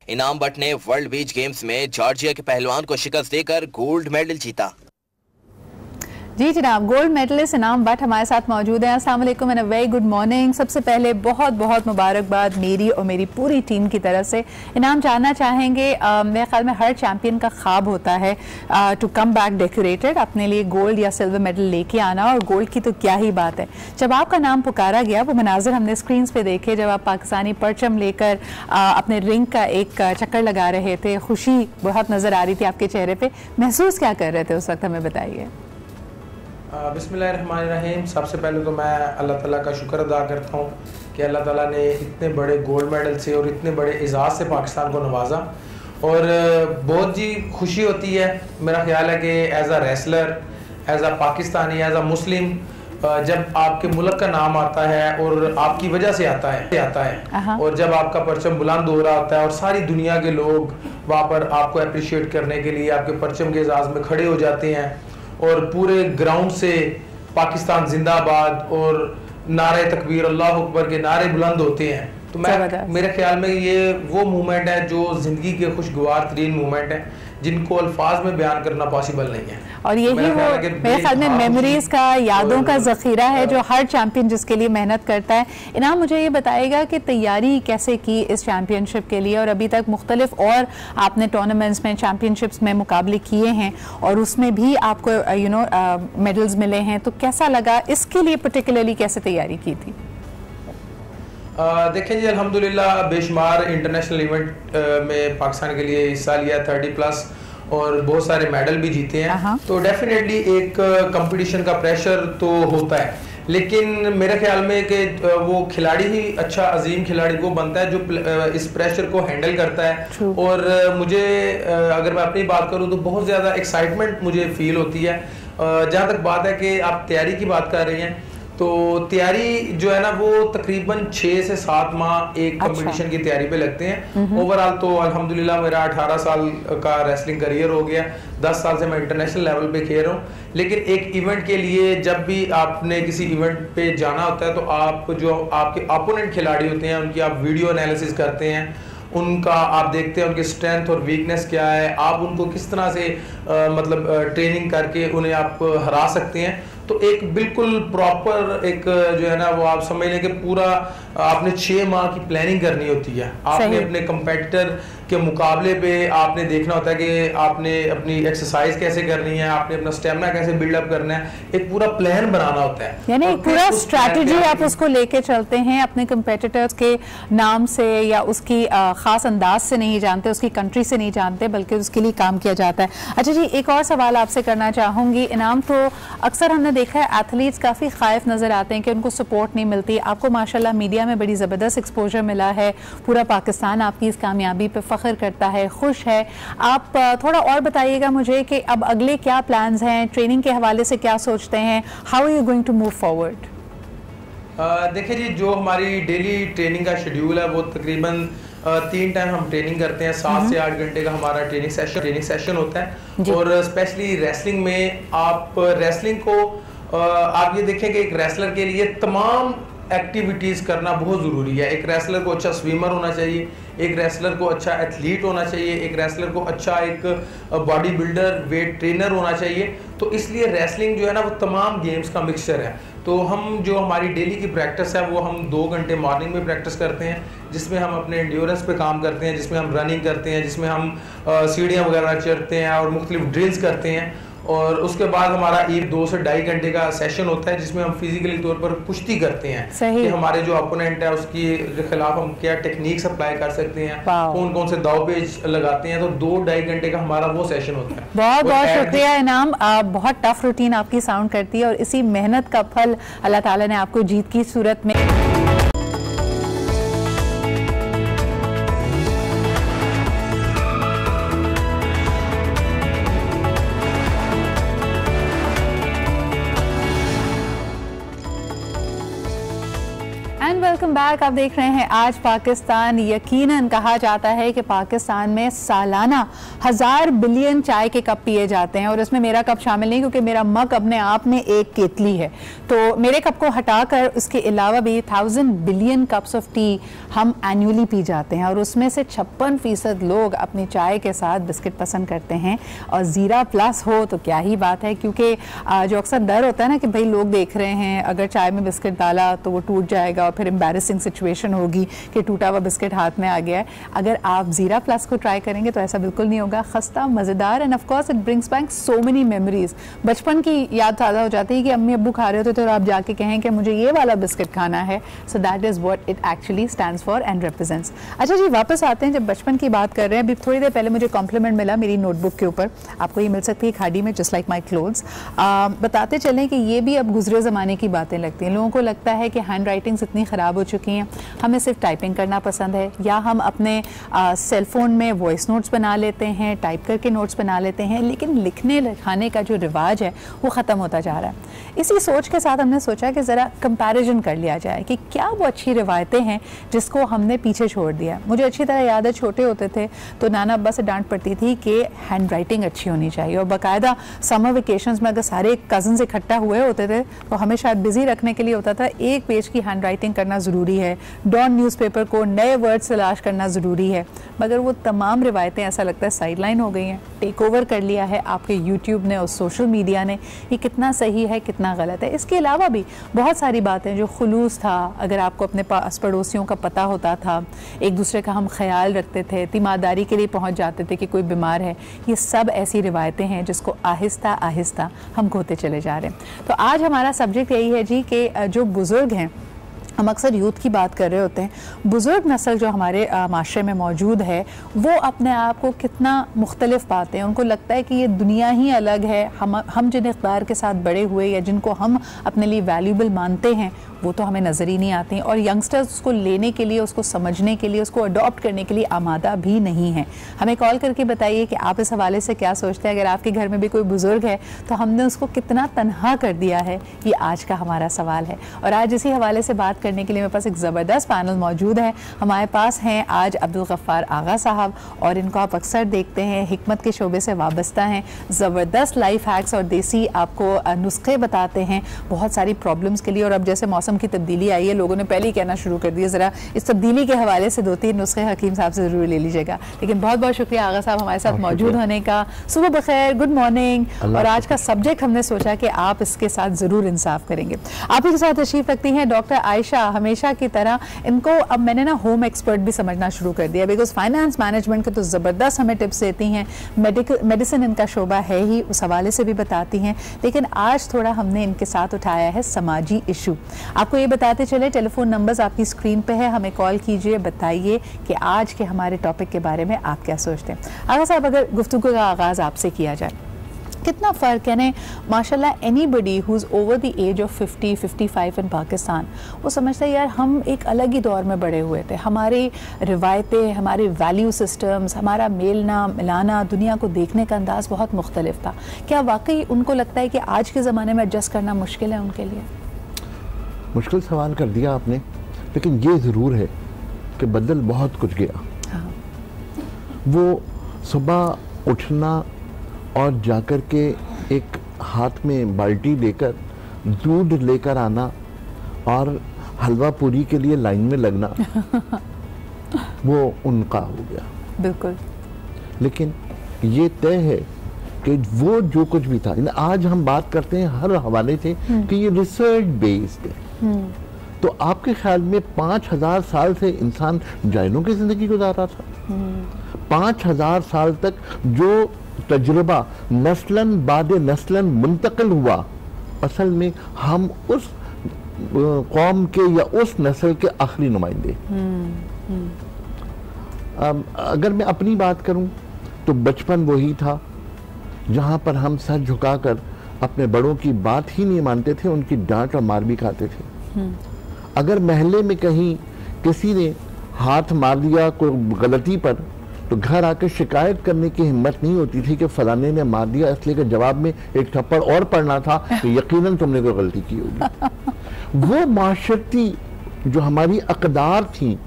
S4: इनाम भट्ट ने वर्ल्ड बीच गेम्स में जॉर्जिया के पहलवान को शिकस्त देकर गोल्ड मेडल जीता।
S1: जी जनाब, गोल्ड मेडलिस्ट इनाम भट्ट हमारे साथ मौजूद हैं। अस्सलाम वालेकुम and a very good morning. सबसे पहले बहुत बहुत मुबारकबाद मेरी और मेरी पूरी टीम की तरफ से। इनाम जानना चाहेंगे, मेरे ख्याल में हर चैम्पियन का ख्वाब होता है टू कम बैक डेकोरेटेड, अपने लिए गोल्ड या सिल्वर मेडल लेके आना, और गोल्ड की तो क्या ही बात है। जब आपका नाम पुकारा गया, वो मनाजिर हमने स्क्रीन पे देखे जब आप पाकिस्तानी परचम लेकर अपने रिंग का एक चक्कर लगा रहे थे, खुशी बहुत नज़र आ रही थी आपके चेहरे पर। महसूस क्या कर रहे थे उस वक्त, हमें बताइए।
S5: बिस्मिल्लाहिर्रहमानिर्रहीम। सबसे पहले तो मैं अल्लाह ताला का शुक्र अदा करता हूँ कि अल्लाह ताला ने इतने बड़े गोल्ड मेडल से और इतने बड़े एजाज़ से पाकिस्तान को नवाजा, और बहुत जी खुशी होती है। मेरा ख्याल है कि as a wrestler, as a Pakistani, as a Muslim, जब आपके मुल्क का नाम आता है और आपकी वजह से आता है और जब आपका परचम बुलंद हो रहा होता है और सारी दुनिया के लोग वहाँ पर आपको अप्रिशिएट करने के लिए आपके परचम के एजाज़ में खड़े हो जाते हैं और पूरे ग्राउंड से पाकिस्तान जिंदाबाद और नारे तकबीर, अल्लाह अकबर के नारे बुलंद होते हैं, तो मेरे ख्याल में ये वो मोमेंट है जो ज़िंदगी के खुशगवार तरीन मोमेंट है जिनको अल्फाज में बयान करना पॉसिबल नहीं है।
S1: और यही वो मेरे ख्याल में मेमोरीज का, यादों का ज़ख़ीरा है जो हर चैम्पियन जिसके लिए मेहनत करता है। इनाम, मुझे ये बताइएगा कि तैयारी कैसे की इस चैम्पियनशिप के लिए, और अभी तक मुख्तलिफ और आपने टूर्नामेंट्स में, चैम्पियनशिप्स में मुकाबले किए हैं और उसमें भी आपको मेडल्स मिले हैं, तो कैसा लगा? इसके लिए पर्टिकुलरली कैसे तैयारी की थी?
S5: देखें जी, अल्हम्दुलिल्लाह बेशुमार इंटरनेशनल इवेंट में पाकिस्तान के लिए हिस्सा लिया, 30+ और बहुत सारे मेडल भी जीते हैं, तो डेफिनेटली एक कंपटीशन का प्रेशर तो होता है, लेकिन मेरे ख्याल में कि वो खिलाड़ी ही अच्छा अजीम खिलाड़ी वो बनता है जो इस प्रेशर को हैंडल करता है। और मुझे अगर मैं अपनी बात करूँ तो बहुत ज़्यादा एक्साइटमेंट मुझे फील होती है। जहाँ तक बात है कि आप तैयारी की बात कर रही हैं, तो तैयारी जो है ना वो तकरीबन 6 से 7 माह एक कंपटीशन की तैयारी पे लगते हैं। ओवरऑल तो अल्हम्दुलिल्लाह मेरा 18 साल का रेसलिंग करियर हो गया, 10 साल से मैं इंटरनेशनल लेवल पे खेल रहा हूँ। लेकिन एक इवेंट के लिए जब भी आपने किसी इवेंट पे जाना होता है तो आप जो आपके अपोनेंट खिलाड़ी होते हैं उनकी आप वीडियो एनालिसिस करते हैं, उनका आप देखते हैं उनकी स्ट्रेंथ और वीकनेस क्या है, आप उनको किस तरह से मतलब ट्रेनिंग करके उन्हें आप हरा सकते हैं। तो एक बिल्कुल प्रॉपर एक जो है ना वो आप समझ लें कि पूरा आपने 6 माह की प्लानिंग करनी होती है। आपने अपने कंपेटिटर के मुकाबले पे आपने देखना होता है कि आपने अपनी एक्सरसाइज कैसे करनी है, आपने अपना स्टेमिना कैसे बिल्डअप करना है, एक पूरा प्लान बनाना होता है,
S1: यानी एक पूरा स्ट्रैटेजी आप उसको लेके चलते हैं। अपने कंपेटिटर्स के नाम से या उसकी खास अंदाज से नहीं जानते, उसकी कंट्री से नहीं जानते, बल्कि उसके लिए काम किया जाता है। अच्छा जी, एक और सवाल आपसे करना चाहूंगी। इनाम, तो अक्सर हमने देखा है एथलीट्स काफ़ी खाइफ नज़र आते हैं कि उनको सपोर्ट नहीं मिलती। आपको माशाल्लाह मीडिया में बड़ी ज़बरदस्त एक्सपोजर मिला है, पूरा पाकिस्तान आपकी इस कामयाबी पे फ़ख्र करता है, खुश है। आप थोड़ा और बताइएगा मुझे कि अब अगले क्या प्लान्स हैं, ट्रेनिंग के हवाले से क्या सोचते हैं, how are you going to move forward?
S5: देखिए जी, जो हमारी डेली ट्रेनिंग का शेड्यूल है वो तकरीबन 3 टाइम हम ट्रेनिंग करते हैं। 7 से 8 घंटे का हमारा ट्रेनिंग सेशन होता है। और स्पेशली रेसलिंग में आप रेसलिंग को आप ये देखें कि एक रेसलर के लिए तमाम एक्टिविटीज़ करना बहुत ज़रूरी है। एक रेसलर को अच्छा स्विमर होना चाहिए, एक रेसलर को अच्छा एथलीट होना चाहिए, एक रेसलर को अच्छा एक बॉडी बिल्डर वेट ट्रेनर होना चाहिए। तो इसलिए रेसलिंग जो है ना वो तमाम गेम्स का मिक्सचर है। तो हम जो हमारी डेली की प्रैक्टिस है वो हम 2 घंटे मॉर्निंग में प्रैक्टिस करते हैं, जिसमें हम अपने एंड्योरेंस पे काम करते हैं, जिसमें हम रनिंग करते हैं, जिसमें हम सीढ़ियाँ वगैरह चढ़ते हैं और मुख्तलिफ ड्रिल्स करते हैं। और उसके बाद हमारा एक 2 से 2.5 घंटे का सेशन होता है जिसमें हम फिजिकली तौर पर कुश्ती करते हैं कि हमारे जो अपोनेंट है उसके खिलाफ हम क्या टेक्निक्स अप्लाई कर सकते हैं, कौन कौन से दाव पेच लगाते हैं। तो 2-2.5 घंटे का हमारा वो सेशन होता है।
S1: बहुत बहुत शुक्रिया इनाम, बहुत टफ रूटीन आपकी साउंड करती है और इसी मेहनत का फल अल्लाह ताला ने आपको जीत की सूरत में वेलकम बैक। आप देख रहे हैं आज पाकिस्तान। यकीनन कहा जाता है कि पाकिस्तान में सालाना 1000 बिलियन चाय के कप पिए जाते हैं और इसमें मेरा कप शामिल नहीं क्योंकि मेरा मग अपने आप में एक केतली है। तो मेरे कप को हटाकर उसके अलावा भी 1000 बिलियन कप्स ऑफ टी हम एनुअली पी जाते हैं और उसमें से 56% लोग अपनी चाय के साथ बिस्किट पसंद करते हैं और ज़ीरा प्लस हो तो क्या ही बात है। क्योंकि जो अक्सर डर होता है ना कि भाई लोग देख रहे हैं, अगर चाय में बिस्किट डाला तो वो टूट जाएगा और फिर एम्बैरेसिंग सिचुएशन होगी कि टूटा हुआ बिस्किट हाथ में आ गया है। अगर आप ज़ीरा प्लस को ट्राई करेंगे तो ऐसा बिल्कुल नहीं होगा। खस्ता, मज़ेदार end of course it brings back so many memories. बचपन की याद ताज़ा हो जाती है कि अम्मी अब्बू खा रहे होते थे और आप जाके कहें कि मुझे ये वाला बिस्किट खाना है। So that is what it actually stands for and represents. अच्छा जी, वापस आते हैं। जब बचपन की बात कर रहे हैं, अभी थोड़ी देर पहले मुझे कॉम्प्लीमेंट मिला मेरी नोटबुक के ऊपर, आपको ये मिल सकती है खाड़ी में, जस्ट लाइक माई क्लोथ्स। बताते चलें कि ये भी अब गुजरे ज़माने की बातें लगती हैं। लोगों को लगता है कि हैंड राइटिंग्स इतनी ख़राब हो चुकी हैं, हमें सिर्फ टाइपिंग करना पसंद है, या हम अपने सेल फोन में वॉइस नोट्स बना लेते हैं, टाइप करके नोट्स बना लेते हैं, लेकिन लिखने लिखाने का जो रिवाज है वो ख़त्म होता जा रहा है। इसी सोच के साथ हमने सोचा कि ज़रा कंपैरिजन कर लिया जाए कि क्या वो अच्छी रिवायतें हैं जिसको हमने पीछे छोड़ दिया। मुझे अच्छी तरह याद है, छोटे होते थे तो नाना अब्बा से डांट पड़ती थी कि हैंड राइटिंग अच्छी होनी चाहिए और बाकायदा समर वेकेशंस में अगर सारे कज़न्स इकट्ठा हुए होते थे तो हमें शायद बिजी रखने के लिए होता था 1 पेज की हैंड राइटिंग करना ज़रूरी है, डॉन न्यूज़पेपर को नए वर्ड्स तलाश करना ज़रूरी है। मगर वो तमाम रिवायतें ऐसा लगता है साइडलाइन हो गई हैं, टेक ओवर कर लिया है आपके यूट्यूब ने और सोशल मीडिया ने। ये कितना सही है, कितना गलत है। इसके अलावा भी बहुत सारी बातें जो खुलूस था, अगर आपको अपने पास पड़ोसियों का पता होता था, एक दूसरे का हम ख्याल रखते थे, तीमारदारी के लिए पहुँच जाते थे कि कोई बीमार है, ये सब ऐसी रिवायतें हैं जिसको आहिस्ता आहिस्ता हम खोते चले जा रहे हैं। तो आज हमारा सब्जेक्ट यही है जी कि जो बुज़ुर्ग हैं, हम अक्सर यूथ की बात कर रहे होते हैं, बुज़ुर्ग नस्ल जो हमारे माशरे में मौजूद है वो अपने आप को कितना मुख्तलिफ पाते हैं। उनको लगता है कि ये दुनिया ही अलग है। हम जिन इक़्तिदार के साथ बड़े हुए या जिनको हम अपने लिए वैल्यूबल मानते हैं वो तो हमें नज़र ही नहीं आते हैं और यंगस्टर्स उसको लेने के लिए, उसको समझने के लिए, उसको अडॉप्ट करने के लिए आमादा भी नहीं है। हमें कॉल करके बताइए कि आप इस हवाले से क्या सोचते हैं। अगर आपके घर में भी कोई बुज़ुर्ग है तो हमने उसको कितना तन्हा कर दिया है, ये आज का हमारा सवाल है। और आज इसी हवाले से बात करने के लिए मेरे पास एक ज़बरदस्त पैनल मौजूद है। हमारे पास हैं आज अब्दुल गफ्फार आगा साहब, और इनको आप अक्सर देखते हैं हिकमत के शोबे से वाबस्ता हैं, ज़बरदस्त लाइफ हैक्स और देसी आपको नुस्खे बताते हैं बहुत सारी प्रॉब्लम्स के लिए। और अब जैसे मौसम की तब्दीली आई है, लोगों ने पहले ही कहना शुरू कर दिया, ज़रा इस तब्दीली के हवाले से 2-3 नुस्खे हकीम साहब से ज़रूर ले लीजिएगा। लेकिन बहुत बहुत शुक्रिया आगा साहब हमारे साथ मौजूद होने का। सुबह बखैर, गुड मॉर्निंग। और आज का सब्जेक्ट हमने सोचा कि आप इसके साथ ज़रूर इंसाफ करेंगे। आप ही के साथ तशरीफ़ रखती हैं डॉक्टर आयशा। हमेशा की तरह इनको अब मैंने ना होम एक्सपर्ट भी समझना शुरू कर दिया, बिकॉज फाइनेंस मैनेजमेंट के तो ज़बरदस्त हमें टिप्स देती हैं, मेडिसिन इनका शोबा है ही, उस हवाले से भी बताती हैं। लेकिन आज थोड़ा हमने इनके साथ उठाया है समाजी इशू। आपको ये बताते चले, टेलीफोन नंबर्स आपकी स्क्रीन पे है, हमें कॉल कीजिए, बताइए कि आज के हमारे टॉपिक के बारे में आप क्या सोचते हैं। आगा साहब, अगर गुफ्तगू का आगाज़ आपसे किया जाए, कितना फ़र्क है माशाल्लाह anybody who is over the age of 50-55 in Pakistan, वो समझता है यार हम एक अलग ही दौर में बड़े हुए थे, हमारी रिवायतें, हमारे वैल्यू सिस्टम्स, हमारा मेलना मिलाना, दुनिया को देखने का अंदाज़ बहुत मुख्तलिफ था। क्या वाकई उनको लगता है कि आज के ज़माने में एडजस्ट करना मुश्किल है उनके लिए?
S6: मुश्किल सवाल कर दिया आपने, लेकिन ये ज़रूर है कि बदल बहुत कुछ गया।
S1: हाँ।
S6: वो सुबह उठना और जाकर के एक हाथ में बाल्टी लेकर दूध लेकर आना और हलवा पूरी के लिए लाइन में लगना वो उनका हो गया।
S1: बिल्कुल। लेकिन
S6: ये तय है कि वो जो कुछ भी था, आज हम बात करते हैं हर हवाले से कि ये रिसर्च बेस्ड है। तो आपके ख्याल में 5000 साल से इंसान जाइनों की जिंदगी गुजार रहा था? 5000 साल तक जो तजुर्बा नस्लन बाद नस्लन मुंतकिल हुआ, असल में हम उस कौम के या उस नस्ल के आखिरी नुमाइंदे। अगर मैं अपनी बात करूं तो बचपन वही था जहां पर हम सर झुकाकर अपने बड़ों की बात ही नहीं मानते थे, उनकी डांट और मार भी खाते थे। अगर महल्ले में कहीं किसी ने हाथ मार दिया कोई गलती पर, तो घर आकर शिकायत करने की हिम्मत नहीं होती थी कि फलाने ने मार दिया, इसलिए कि जवाब में एक थप्पड़ और पड़ना था कि यकीनन तुमने कोई गलती की होगी। वो माशरती जो हमारी अकदार थी,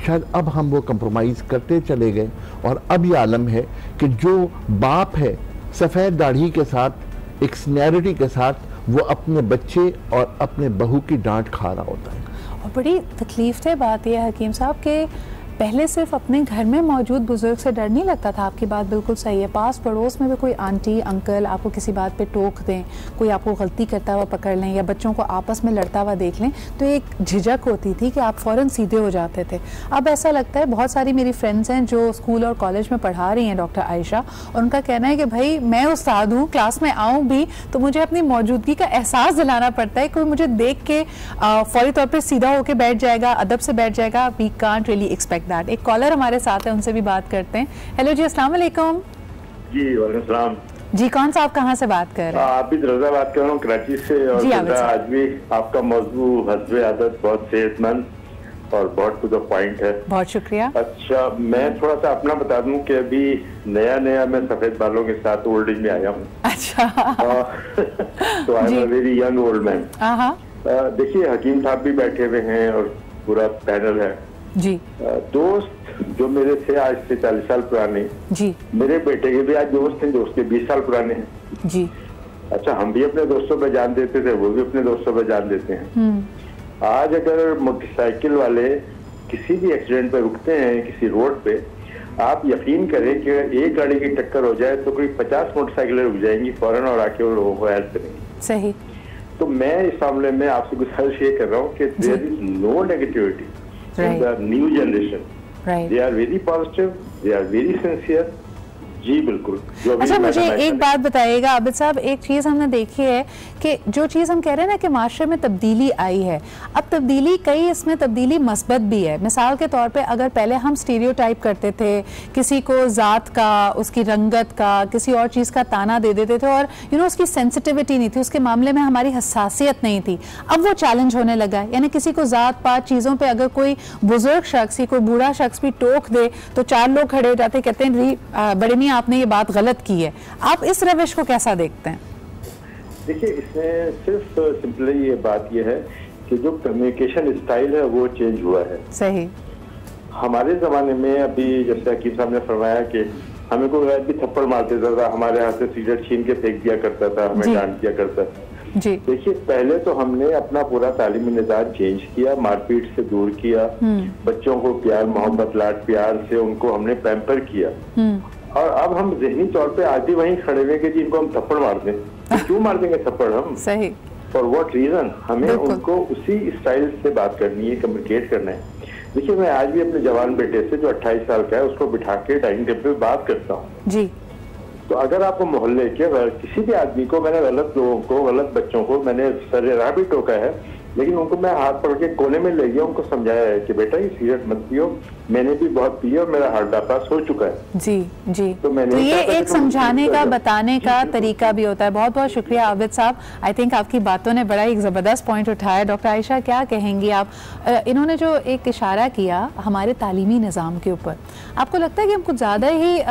S6: शायद अब हम वो कंप्रोमाइज करते चले गए, और अब ये आलम है कि जो बाप है सफ़ेद दाढ़ी के साथ, एक सीनियरिटी के साथ, वो अपने बच्चे और अपने बहू की डांट खा रहा होता है।
S1: और बड़ी तकलीफ है बात यह हकीम साहब के पहले सिर्फ अपने घर में मौजूद बुजुर्ग से डर नहीं लगता था। आपकी बात बिल्कुल सही है। पास पड़ोस में भी कोई आंटी अंकल आपको किसी बात पे टोक दें, कोई आपको गलती करता हुआ पकड़ लें, या बच्चों को आपस में लड़ता हुआ देख लें, तो एक झिझक होती थी कि आप फ़ौरन सीधे हो जाते थे। अब ऐसा लगता है, बहुत सारी मेरी फ्रेंड्स हैं जो स्कूल और कॉलेज में पढ़ा रही हैं, डॉक्टर आयशा, और उनका कहना है कि भाई मैं उस्ताद हूँ, क्लास में आऊँ भी तो मुझे अपनी मौजूदगी का एहसास दिलाना पड़ता है। कोई मुझे देख के फौरी तौर पर सीधा होकर बैठ जाएगा, अदब से बैठ जाएगा, we can't really expect that. एक कॉलर हमारे साथ है, उनसे भी बात करते हैं। हेलो जी, अस्सलाम वालेकुम।
S7: जी वालेकुम सलाम
S1: जी, कौन सा आप कहाँ से बात कर रहे हैं?
S7: आप भी रजा बात कर रहा हूँ कराची से। और आज भी आपका मौजू हस्बे आदत बहुत सेहतमंद और बहुत टू द पॉइंट है। बहुत शुक्रिया। अच्छा, मैं थोड़ा सा अपना बता दूं कि अभी नया नया मैं सफेद बालों के साथ ओल्ड एज में आया हूँ। अच्छा। तो आई am a very young old man. देखिए, हकीम साहब भी बैठे हुए हैं और पूरा पैनल है जी। दोस्त जो मेरे थे आज से 40 साल पुराने जी, मेरे बेटे के भी आज दोस्त हैं जो उसके 20 साल पुराने हैं जी। अच्छा, हम भी अपने दोस्तों पे जान देते थे, वो भी अपने दोस्तों पे जान देते हैं। आज अगर मोटरसाइकिल वाले किसी भी एक्सीडेंट पे रुकते हैं किसी रोड पे, आप यकीन करें कि एक गाड़ी की टक्कर हो जाए तो कोई 50 मोटरसाइकिलें रुक जाएंगी फौरन और आके वो लोगों को हेल्प करेंगी। सही। तो मैं इस मामले में आपसे गुजारिश ये कर रहा हूँ कि there is no negativity in the new generation. Right. They are very positive. They are very sincere. जी बिल्कुल।
S1: अच्छा, मुझे एक बात बताइएगा आबिद साहब, एक चीज़ हमने देखी है कि जो चीज़ हम कह रहे हैं ना कि माशरे में तब्दीली आई है, अब तब्दीली कई इसमें तब्दीली मस्बत भी है। मिसाल के तौर पे अगर पहले हम स्टीरियोटाइप करते थे, किसी को ज़ात का, उसकी रंगत का, किसी और चीज़ का ताना दे देते थे और उसकी सेंसिटिविटी नहीं थी, उसके मामले में हमारी हसासियत नहीं थी। अब वो चैलेंज होने लगा है, यानी किसी को ज़ात पात चीज़ों पर अगर कोई बुजुर्ग शख्स ही, कोई बूढ़ा शख्स भी टोक दे तो 4 लोग खड़े हो जाते, कहते हैं बड़े नहीं आपने ये बात गलत की है। आप इस रविश को कैसा देखते हैं?
S7: देखिए, इसमें सिर्फ सिंपली ये बात ये है कि जो कम्युनिकेशन स्टाइल है वो चेंज हुआ है। सही। हमारे जमाने में अभी जैसे हकीम साहब ने फरमाया कि हमें कोई गैर भी थप्पड़ मार देता था, हमारे हाथ से सिगरेट छीन के फेंक दिया करता था, हमें डांट दिया करता था जी। देखिए, पहले तो हमने अपना पूरा तालीमी निज़ाम चेंज किया, मारपीट से दूर किया, बच्चों को प्यार मोहब्बत लाड प्यार से उनको हमने पैम्पर किया, और अब हम ज़हनी तौर पे आज भी वहीं खड़े हुए कि जिनको हम थप्पड़ मार दें, तो क्यों मार देंगे थप्पड़ हम? सही। For what reason? हमें उनको उसी स्टाइल से बात करनी है, कम्युनिकेट करना है। देखिए, मैं आज भी अपने जवान बेटे से जो 28 साल का है उसको बिठा के डाइनिंग टेबल पे बात करता हूँ जी। तो अगर आपको मोहल्ले के किसी भी आदमी को, मैंने गलत लोगों को, गलत बच्चों को मैंने सरे राह भी टोका है, लेकिन उनको मैं हाथ पकड़ के कोने में ले गया, उनको समझाया है कि बेटा ये सिगरेट मत पियो, मैंने भी बहुत पी और मेरा हार्ट बाईपास हो चुका है जी जी। तो ये एक समझाने का, बताने का तरीका भी होता है। बहुत बहुत शुक्रिया आबिद साहब। आई थिंक आपकी बातों ने बड़ा एक ज़बरदस्त पॉइंट उठाया। डॉक्टर आयशा, क्या कहेंगी आप? इन्होंने जो एक इशारा किया हमारे तालीमी निज़ाम के ऊपर, आपको लगता है कि हम कुछ ज़्यादा ही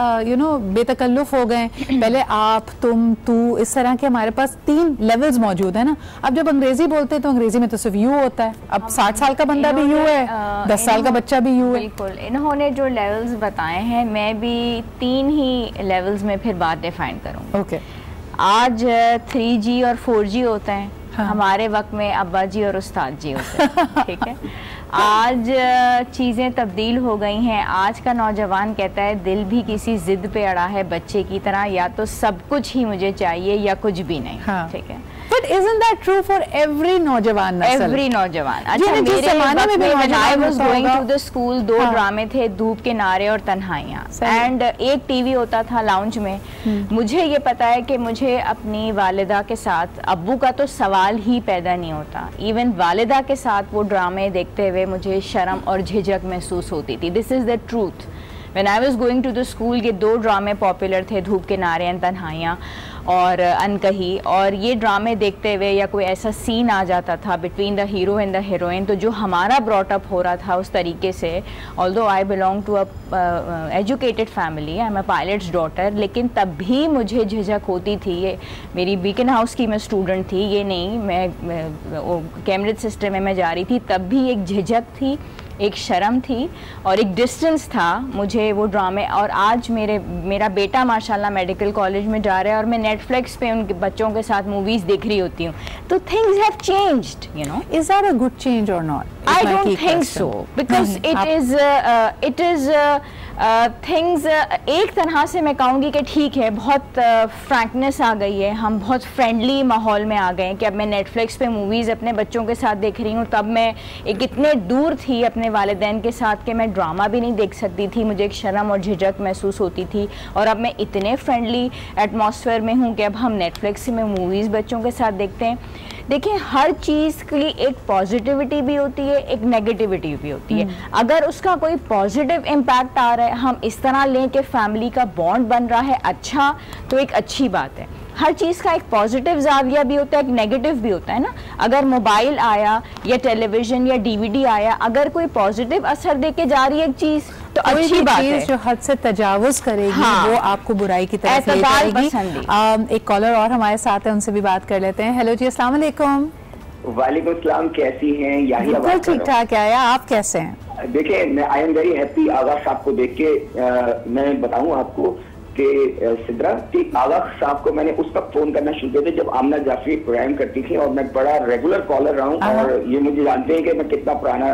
S7: बेतकल्लुफ़ हो गए? पहले आप, तुम, तू, इस तरह के हमारे पास 3 लेवल्स मौजूद है ना। अब जब अंग्रेजी बोलते हैं तो अंग्रेजी में तो सिर्फ यू होता है। अब 60 साल का बंदा भी यू है, 10 साल का बच्चा भी यू है।
S8: बिल्कुल, इन्होंने जो लेवल्स बताए हैं, मैं भी 3 ही लेवल्स में फिर बात डिफाइन करूँगी। ओके। आज 3G और 4G होता है, हमारे वक्त में अब्बा जी और उस्ताद जी होते हैं, ठीक है। आज चीज़ें तब्दील हो गई हैं। आज का नौजवान कहता है दिल भी किसी जिद पे अड़ा है बच्चे की तरह, या तो सब कुछ ही मुझे चाहिए या कुछ भी नहीं, ठीक है।
S1: But isn't that true for every नौजवान नस्ल?
S8: Every नौजवान। अच्छा, मेरे ज़माने में भी when I was going to the school, 2 ड्रामे थे, धूप किनारे और तन्हाइयाँ, एंड एक टीवी होता था लाउंज में। मुझे ये पता है कि मुझे अपनी वालिदा के साथ, अब्बू का तो सवाल ही पैदा नहीं होता, इवन वालिदा के साथ वो ड्रामे देखते हुए मुझे शर्म और झिझक महसूस होती थी। This is the truth. When I was going to the school, ये 2 ड्रामे पॉपुलर थे, धूप किनारे एंड तन्हाइयाँ और अनकही, और ये ड्रामे देखते हुए या कोई ऐसा सीन आ जाता था between the hero and the heroine, तो जो हमारा ब्रॉट अप हो रहा था उस तरीके से, although I belong to a educated family, I am a pilot's daughter, लेकिन तब भी मुझे झिझक होती थी। ये मेरी बीकन हाउस की मैं स्टूडेंट थी, ये नहीं मैं कैम्ब्रिज सिस्टम में मैं जा रही थी, तब भी एक झिझक थी, एक शर्म थी और एक डिस्टेंस था मुझे वो ड्रामे। और आज मेरा बेटा माशाल्लाह मेडिकल कॉलेज में जा रहा है और मैं नेटफ्लिक्स पे उनके बच्चों के साथ मूवीज़ देख रही होती हूँ, तो things have changed, you know.
S1: Is that a good change और not?
S8: I don't think so, because it is things एक तरह से मैं कहूँगी कि ठीक है, बहुत फ्रैंकनेस आ गई है, हम बहुत फ्रेंडली माहौल में आ गए हैं कि अब मैं नेटफ्लिक्स पे मूवीज़ अपने बच्चों के साथ देख रही हूँ। तब मैं एक इतने दूर थी अपने वालिदैन के साथ कि मैं ड्रामा भी नहीं देख सकती थी, मुझे एक शर्म और झिझक महसूस होती थी, और अब मैं इतने फ्रेंडली एटमॉस्फेयर में हूँ कि अब हम नेटफ्लिक्स में मूवीज़ बच्चों के साथ देखते हैं। देखिए, हर चीज़ की एक पॉजिटिविटी भी होती है, एक नेगेटिविटी भी होती है। अगर उसका कोई पॉजिटिव इम्पैक्ट आ रहा है, हम इस तरह लें कि फैमिली का बॉन्ड बन रहा है अच्छा, तो एक अच्छी बात है। हर चीज़ का एक पॉजिटिव जाविया भी होता है, एक नेगेटिव भी होता है ना। अगर मोबाइल आया या टेलीविज़न या डीवीडी आया, अगर कोई पॉजिटिव असर दे के जा रही है एक चीज़, तो अच्छी बात है।
S1: जो हद से तजावुज करेगी, वो आपको बुराई की तरफ ले जाएगी। एक कॉलर और हमारे साथ है, उनसे भी बात कर लेते हैं। हेलो जी, अस्सलाम वालेकुम।
S9: वालेकुम सलाम, कैसी हैं? यही
S1: बिल्कुल ठीक ठाक है, आप कैसे हैं?
S9: देखिए, आई एम वेरी हैप्पी आगा साहब को देख के। मैं बताऊं आपको कि सिद्रा कि आगा साहब को मैंने उस वक्त फोन करना शुरू किया था जब आमना जाफरी प्रोग्राम करती थी, और मैं बड़ा रेगुलर कॉलर रहा हूँ, और ये मुझे जानते हैं कि मैं कितना पुराना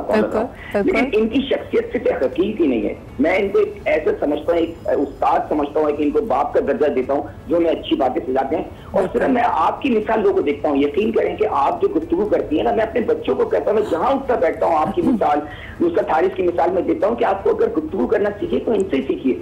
S9: कॉलर रहा हूँ। लेकिन इनकी शख्सियत से हकीक ही नहीं है। मैं इनको एक ऐसे समझता हूँ, एक उस्ताद समझता हूँ, कि इनको बाप का दर्जा देता हूँ जो मैं अच्छी बातें सिखाते हैं। और सिर्फ मैं आपकी मिसाल लोगों को देखता हूँ, यकीन करें कि आप जो गुफ्तगू करती है ना, मैं अपने बच्चों को कहता हूँ, मैं जहाँ उठता बैठता हूँ आपकी मिसाल, उसका थारिस की मिसाल में देता हूँ कि आपको अगर गुफ्तगू करना सीखिए तो इनसे सीखिए।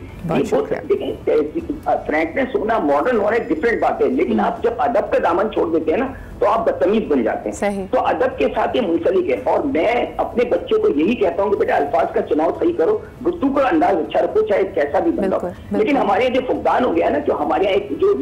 S9: फ्रैंकनेस होना, मॉडर्न होना एक डिफरेंट बात है, लेकिन आप जब अदब का दामन छोड़ देते हैं ना, तो आप बदतमीज बन जाते हैं। तो अदब के साथ ये मुंसलिक है, और मैं अपने बच्चों को यही कहता हूँ कि बेटा अल्फाज का चुनाव सही करो, गुफ्तगू का अंदाज अच्छा रखो, चाहे कैसा भी बंदा हो। लेकिन हमारे यहाँ जो फुकदान हो गया ना, जो हमारे यहाँ एक जो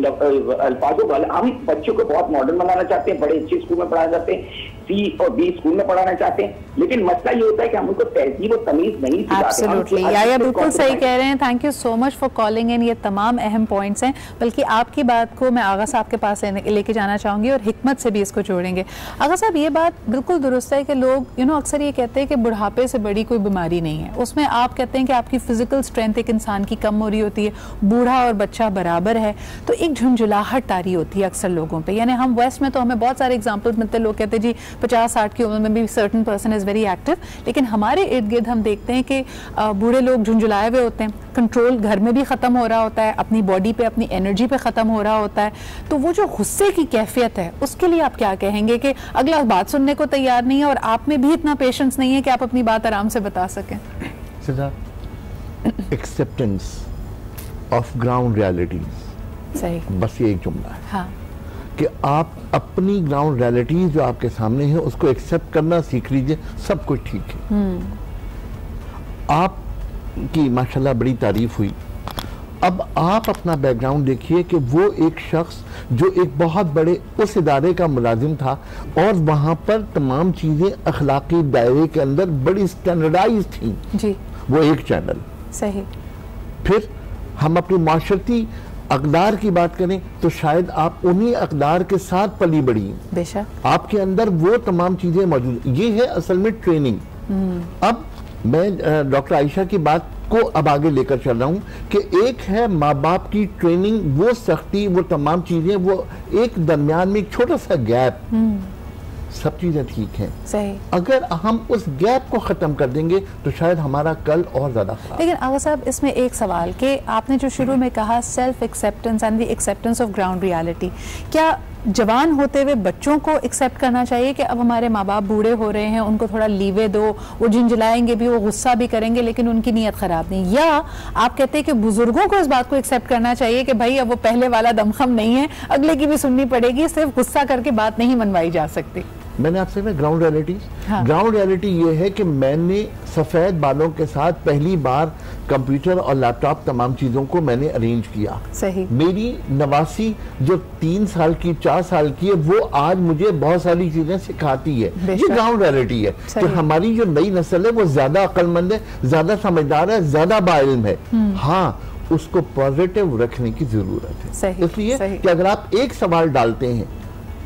S9: अल्फाजों वाला, हम बच्चों को बहुत मॉडर्न बनाना चाहते हैं, बड़े अच्छे स्कूल में पढ़ाना चाहते हैं, सी और बी स्कूल में पढ़ाना चाहते हैं, लेकिन मसला ये होता है कि हम उनको तहजीब और तमीज नहीं सिखाते।
S1: एब्सोल्युटली, या बिल्कुल सही कह रहे हैं। Thank you so much for calling in. ये तमाम अहम पॉइंट्स हैं, बल्कि आपकी बात को मैं आगा साहब के पास लेके जाना चाहूँगी और हिकमत से भी इसको जोड़ेंगे। आगा साहब, ये बात बिल्कुल दुरुस्त है कि लोग अक्सर ये कहते हैं कि बुढ़ापे से बड़ी कोई बीमारी नहीं है। उसमें आप कहते हैं कि आपकी फिजिकल स्ट्रेंथ एक इंसान की कम हो रही होती है, बूढ़ा और बच्चा बराबर है, तो एक झुंझुलाहट तारी होती है अक्सर लोगों पे। यानी हम वेस्ट में तो हमें बहुत सारे एग्जाम्पल्स मिलते हैं, लोग कहते हैं जी 50-60 की उम्र में भी certain person is very active, लेकिन हमारे इर्द गिर्द हम देखते हैं कि बूढ़े लोग झुंझुलाए हुए होते हैं, कंट्रोल घर में भी ख़त्म हो रहा होता है, अपनी बॉडी पे, अपनी एनर्जी पे ख़त्म हो रहा होता है। तो वो जो गुस्से की कैफियत है, उसके लिए आप क्या कहेंगे कि अगला बात सुनने को तैयार नहीं है और आप में भी इतना पेशेंस नहीं है कि आप अपनी बात आराम से बता सकें?
S6: एक्सेप्टेंस ऑफ ग्राउंड रियलिटीज, सही, बस ये एक जुमला है। हाँ, कि आप अपनी ग्राउंड रियलिटीज जो आपके सामने है उसको एक्सेप्ट करना सीख लीजिए, सब कुछ ठीक है। आपकी माशाल्लाह बड़ी तारीफ हुई। अब आप अपना बैकग्राउंड देखिए कि वो एक शख्स जो एक बहुत बड़े उस इदारे का मुलाजिम था, और वहाँ पर तमाम चीज़ें अखलाकी दायरे के अंदर बड़ी स्टैंडर्डाइज थी जी, वो एक चैनल, सही। फिर हम अपनी माशरती अकदार की बात करें तो शायद आप उन्हीं अकदार के साथ पली बड़ी, बेशक आपके अंदर वो तमाम चीज़ें मौजूद। ये है असल में ट्रेनिंग। अब मैं डॉक्टर आयशा की बात को अब आगे लेकर चल रहा हूं कि एक है माँ बाप की ट्रेनिंग, वो सख्ती, वो तमाम चीजें, वो एक दरमियान में एक छोटा सा गैप, सब चीजें ठीक हैं। सही। अगर हम उस गैप को खत्म कर देंगे तो शायद हमारा कल और ज्यादा।
S1: लेकिन आगा साहब, इसमें एक सवाल कि आपने जो शुरू में कहा self acceptance and the acceptance of ground reality, क्या जवान होते हुए बच्चों को एक्सेप्ट करना चाहिए कि अब हमारे माँ बाप बूढ़े हो रहे हैं, उनको थोड़ा लीवे दो, वो झिंझलाएंगे भी, वो गुस्सा भी करेंगे, लेकिन उनकी नीयत खराब नहीं, या आप कहते हैं कि बुजुर्गों को इस बात को एक्सेप्ट करना चाहिए कि भाई अब वो पहले वाला दमखम नहीं है, अगले की भी सुननी पड़ेगी, सिर्फ गुस्सा करके बात नहीं मनवाई जा सकती?
S6: मैंने आपसे कहा ग्राउंड रियलिटी। ग्राउंड रियलिटी ये है कि मैंने सफेद बालों के साथ पहली बार कंप्यूटर और लैपटॉप तमाम चीजों को मैंने अरेंज किया।
S1: सही।
S6: मेरी नवासी जो 3 साल की 4 साल की है, वो आज मुझे बहुत सारी चीजें सिखाती है। ये ग्राउंड रियलिटी है कि हमारी जो नई नस्ल है वो ज्यादा अक्लमंद है, ज्यादा समझदार है, ज्यादा बाइल्म है। हाँ, उसको पॉजिटिव रखने की जरूरत है। इसलिए कि अगर आप एक सवाल डालते हैं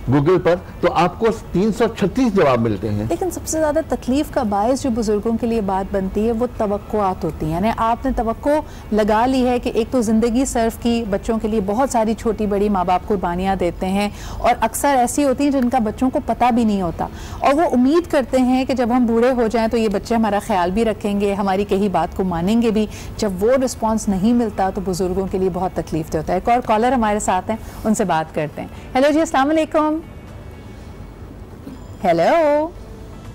S6: गूगल पर तो आपको 336 जवाब मिलते हैं।
S1: लेकिन सबसे ज्यादा तकलीफ का बायस जो बुजुर्गों के लिए बात बनती है वो तवक्कुआत होती हैं। यानी आपने तवक्को लगा ली है कि एक तो जिंदगी सर्व की, बच्चों के लिए बहुत सारी छोटी बड़ी माँ बाप कुर्बानियाँ देते हैं, और अक्सर ऐसी होती हैं जिनका बच्चों को पता भी नहीं होता, और वो उम्मीद करते हैं कि जब हम बूढ़े हो जाएं तो ये बच्चे हमारा ख्याल भी रखेंगे, हमारी कही बात को मानेंगे भी। जब वो रिस्पॉन्स नहीं मिलता तो बुजुर्गों के लिए बहुत तकलीफ होता है। एक और कॉलर हमारे साथ हैं, उनसे बात करते हैं। हेलो जी, अस्सलाम वालेकुम। हेलो,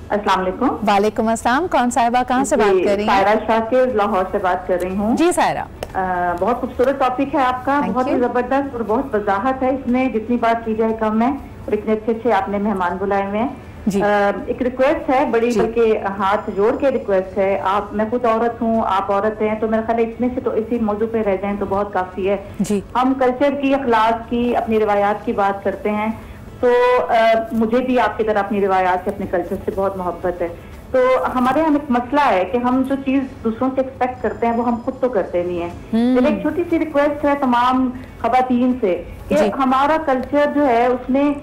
S10: अस्सलाम वालेकुम।
S1: वालेकुम अस्सलाम। कौन साहिबा, कहाँ से बात कर रही हैं?
S10: सायरा शाकिर, लाहौर से बात कर रही हूँ।
S1: जी सायरा,
S10: बहुत खूबसूरत टॉपिक है आपका, बहुत ही जबरदस्त और बहुत वजाहत है इसमें, जितनी बात की जाए कम है, और इतने अच्छे अच्छे आपने मेहमान बुलाए हुए हैं। एक रिक्वेस्ट है बड़ी, बल्कि हाथ जोड़ के रिक्वेस्ट है, आप, मैं खुद औरत हूँ, आप औरत हैं, तो मेरा ख्याल है इसमें से तो इसी मौजू पे रह जाएं तो बहुत काफी है। हम कल्चर की, अखलाक की, अपनी रिवायात की बात करते हैं, तो मुझे भी आपकी तरह अपनी रिवायात से, अपने कल्चर से बहुत मोहब्बत है। तो हमारे यहाँ एक मसला है कि हम जो चीज दूसरों से एक्सपेक्ट करते हैं वो हम खुद तो करते नहीं है। तो एक छोटी सी रिक्वेस्ट है तमाम खवातीन से कि हमारा कल्चर जो है उसमें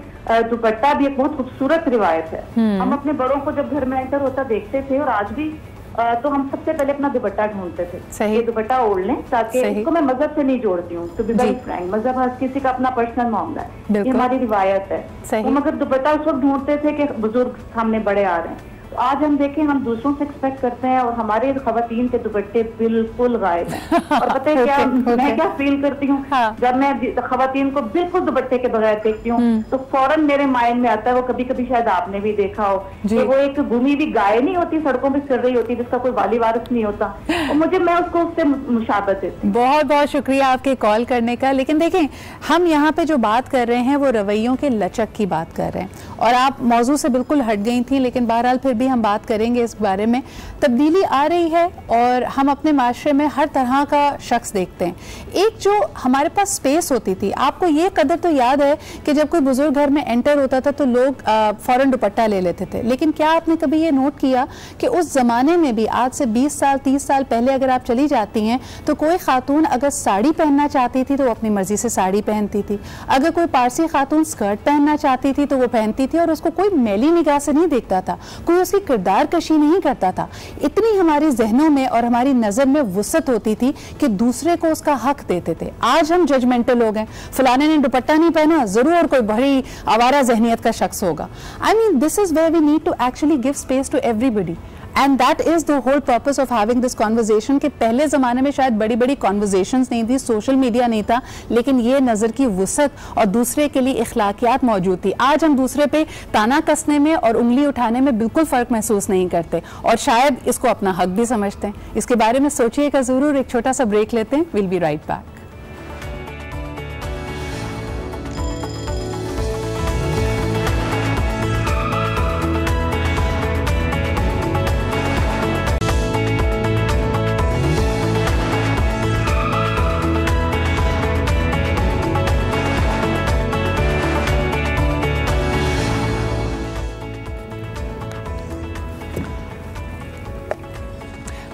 S10: दुपट्टा भी एक बहुत खूबसूरत रिवायत है। हम अपने बड़ों को जब घर में एंटर होता देखते थे, और आज भी तो हम सबसे पहले अपना दुपट्टा ढूंढते थे, ये दुपट्टा ओढ़ लें, ताकि इसको मैं मजहब से नहीं जोड़ती हूँ, तो वेरी फ्रैंक, मजहब हर किसी का अपना पर्सनल मामला है, ये हमारी रिवायत है। हम अगर दुपट्टा उस वक्त ढूंढते थे कि बुजुर्ग सामने बड़े आ रहे हैं, तो आज हम देखें हम दूसरों से एक्सपेक्ट करते हैं और हमारे खवातीन के दुपट्टे बिल्कुल गायब हैं। और पता है क्या मैं क्या फील करती हूँ? जब मैं खवातीन को बिल्कुल दुपट्टे के बगैर देखती हूँ तो फौरन मेरे माइंड में आता है, वो कभी कभी शायद आपने भी देखा हो कि वो एक घूमी हुई गाय नहीं होती, सड़कों में चल रही होती, जिसका कोई वाली वारिस नहीं होता, और मुझे, मैं उसको उससे मुशाबत देती हूँ।
S1: बहुत बहुत शुक्रिया आपके कॉल करने का। लेकिन देखें, हम यहाँ पे जो बात कर रहे हैं वो रवैयों के लचक की बात कर रहे हैं, और आप मौजू से बिल्कुल हट गई थी, लेकिन बहरहाल फिर भी हम बात करेंगे इस बारे में। तब्दीली आ रही है और हम अपने माशरे में हर तरह का शख्स देखते हैं। एक जो हमारे पास स्पेस होती थी, आपको ये कदर तो याद है कि जब कोई बुजुर्ग घर में एंटर होता था तो लोग फौरन दुपट्टा ले लेते थे, लेकिन क्या आपने कभी ये नोट किया कि उस जमाने में भी, आज से 20 साल 30 साल पहले अगर आप चली जाती हैं तो कोई खातून अगर साड़ी पहनना चाहती थी तो वो अपनी मर्जी से साड़ी पहनती थी, अगर कोई पारसी खातून स्कर्ट पहनना चाहती थी तो वो पहनती थी, और उसको कोई मैली निगाह से नहीं देखता था, कोई उसकी किरदार कशी नहीं करता था। इतनी हमारे जहनों में और हमारी नजर में वुसअत होती थी कि दूसरे को उसका हक देते थे। आज हम जजमेंटल हो गए, फलाने ने दुपट्टा नहीं पहना, जरूर कोई बड़ी आवारा जहनियत का शख्स होगा। I mean, this is where we need to actually give space to everybody, and that is the whole purpose of having this conversation. कि पहले जमाने में शायद बड़ी बड़ी कॉन्वर्जेशंस नहीं थी, सोशल मीडिया नहीं था, लेकिन ये नजर की वुसअत और दूसरे के लिए इखलाकियात मौजूद थी। आज हम दूसरे पे ताना कसने में और उंगली उठाने में बिल्कुल फर्क महसूस नहीं करते, और शायद इसको अपना हक भी समझते हैं। इसके बारे में सोचिएगा जरूर। एक छोटा सा ब्रेक लेते हैं, will be right back.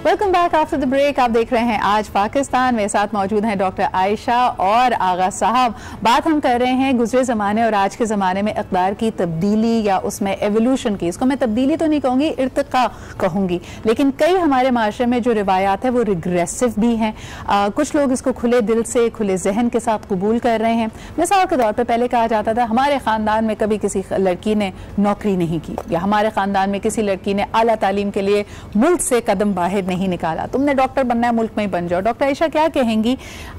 S1: Welcome welcome back after the break. आप देख रहे हैं आज पाकिस्तान। मेरे साथ मौजूद हैं डॉक्टर आयशा और आगा साहब। बात हम कर रहे हैं गुजरे ज़माने और आज के ज़माने में इक़दार की तब्दीली या उसमें एवोल्यूशन की। इसको मैं तब्दीली तो नहीं कहूँगी, इर्तिक़ा कहूँगी। लेकिन कई हमारे माशरे में जो रिवायात है वो रिग्रेसिव भी हैं। कुछ लोग इसको खुले दिल से, खुले जहन के साथ कबूल कर रहे हैं। मिसाल के तौर पर पहले कहा जाता था हमारे ख़ानदान में कभी किसी लड़की ने नौकरी नहीं की, या हमारे ख़ानदान में किसी लड़की ने आला तालीम के लिए मुल्क से कदम बाहर नहीं निकाला, तुमने डॉक्टर बनना है मुल्क में ही बन जाओ। डॉक्टर आयशा क्या कहेंगी?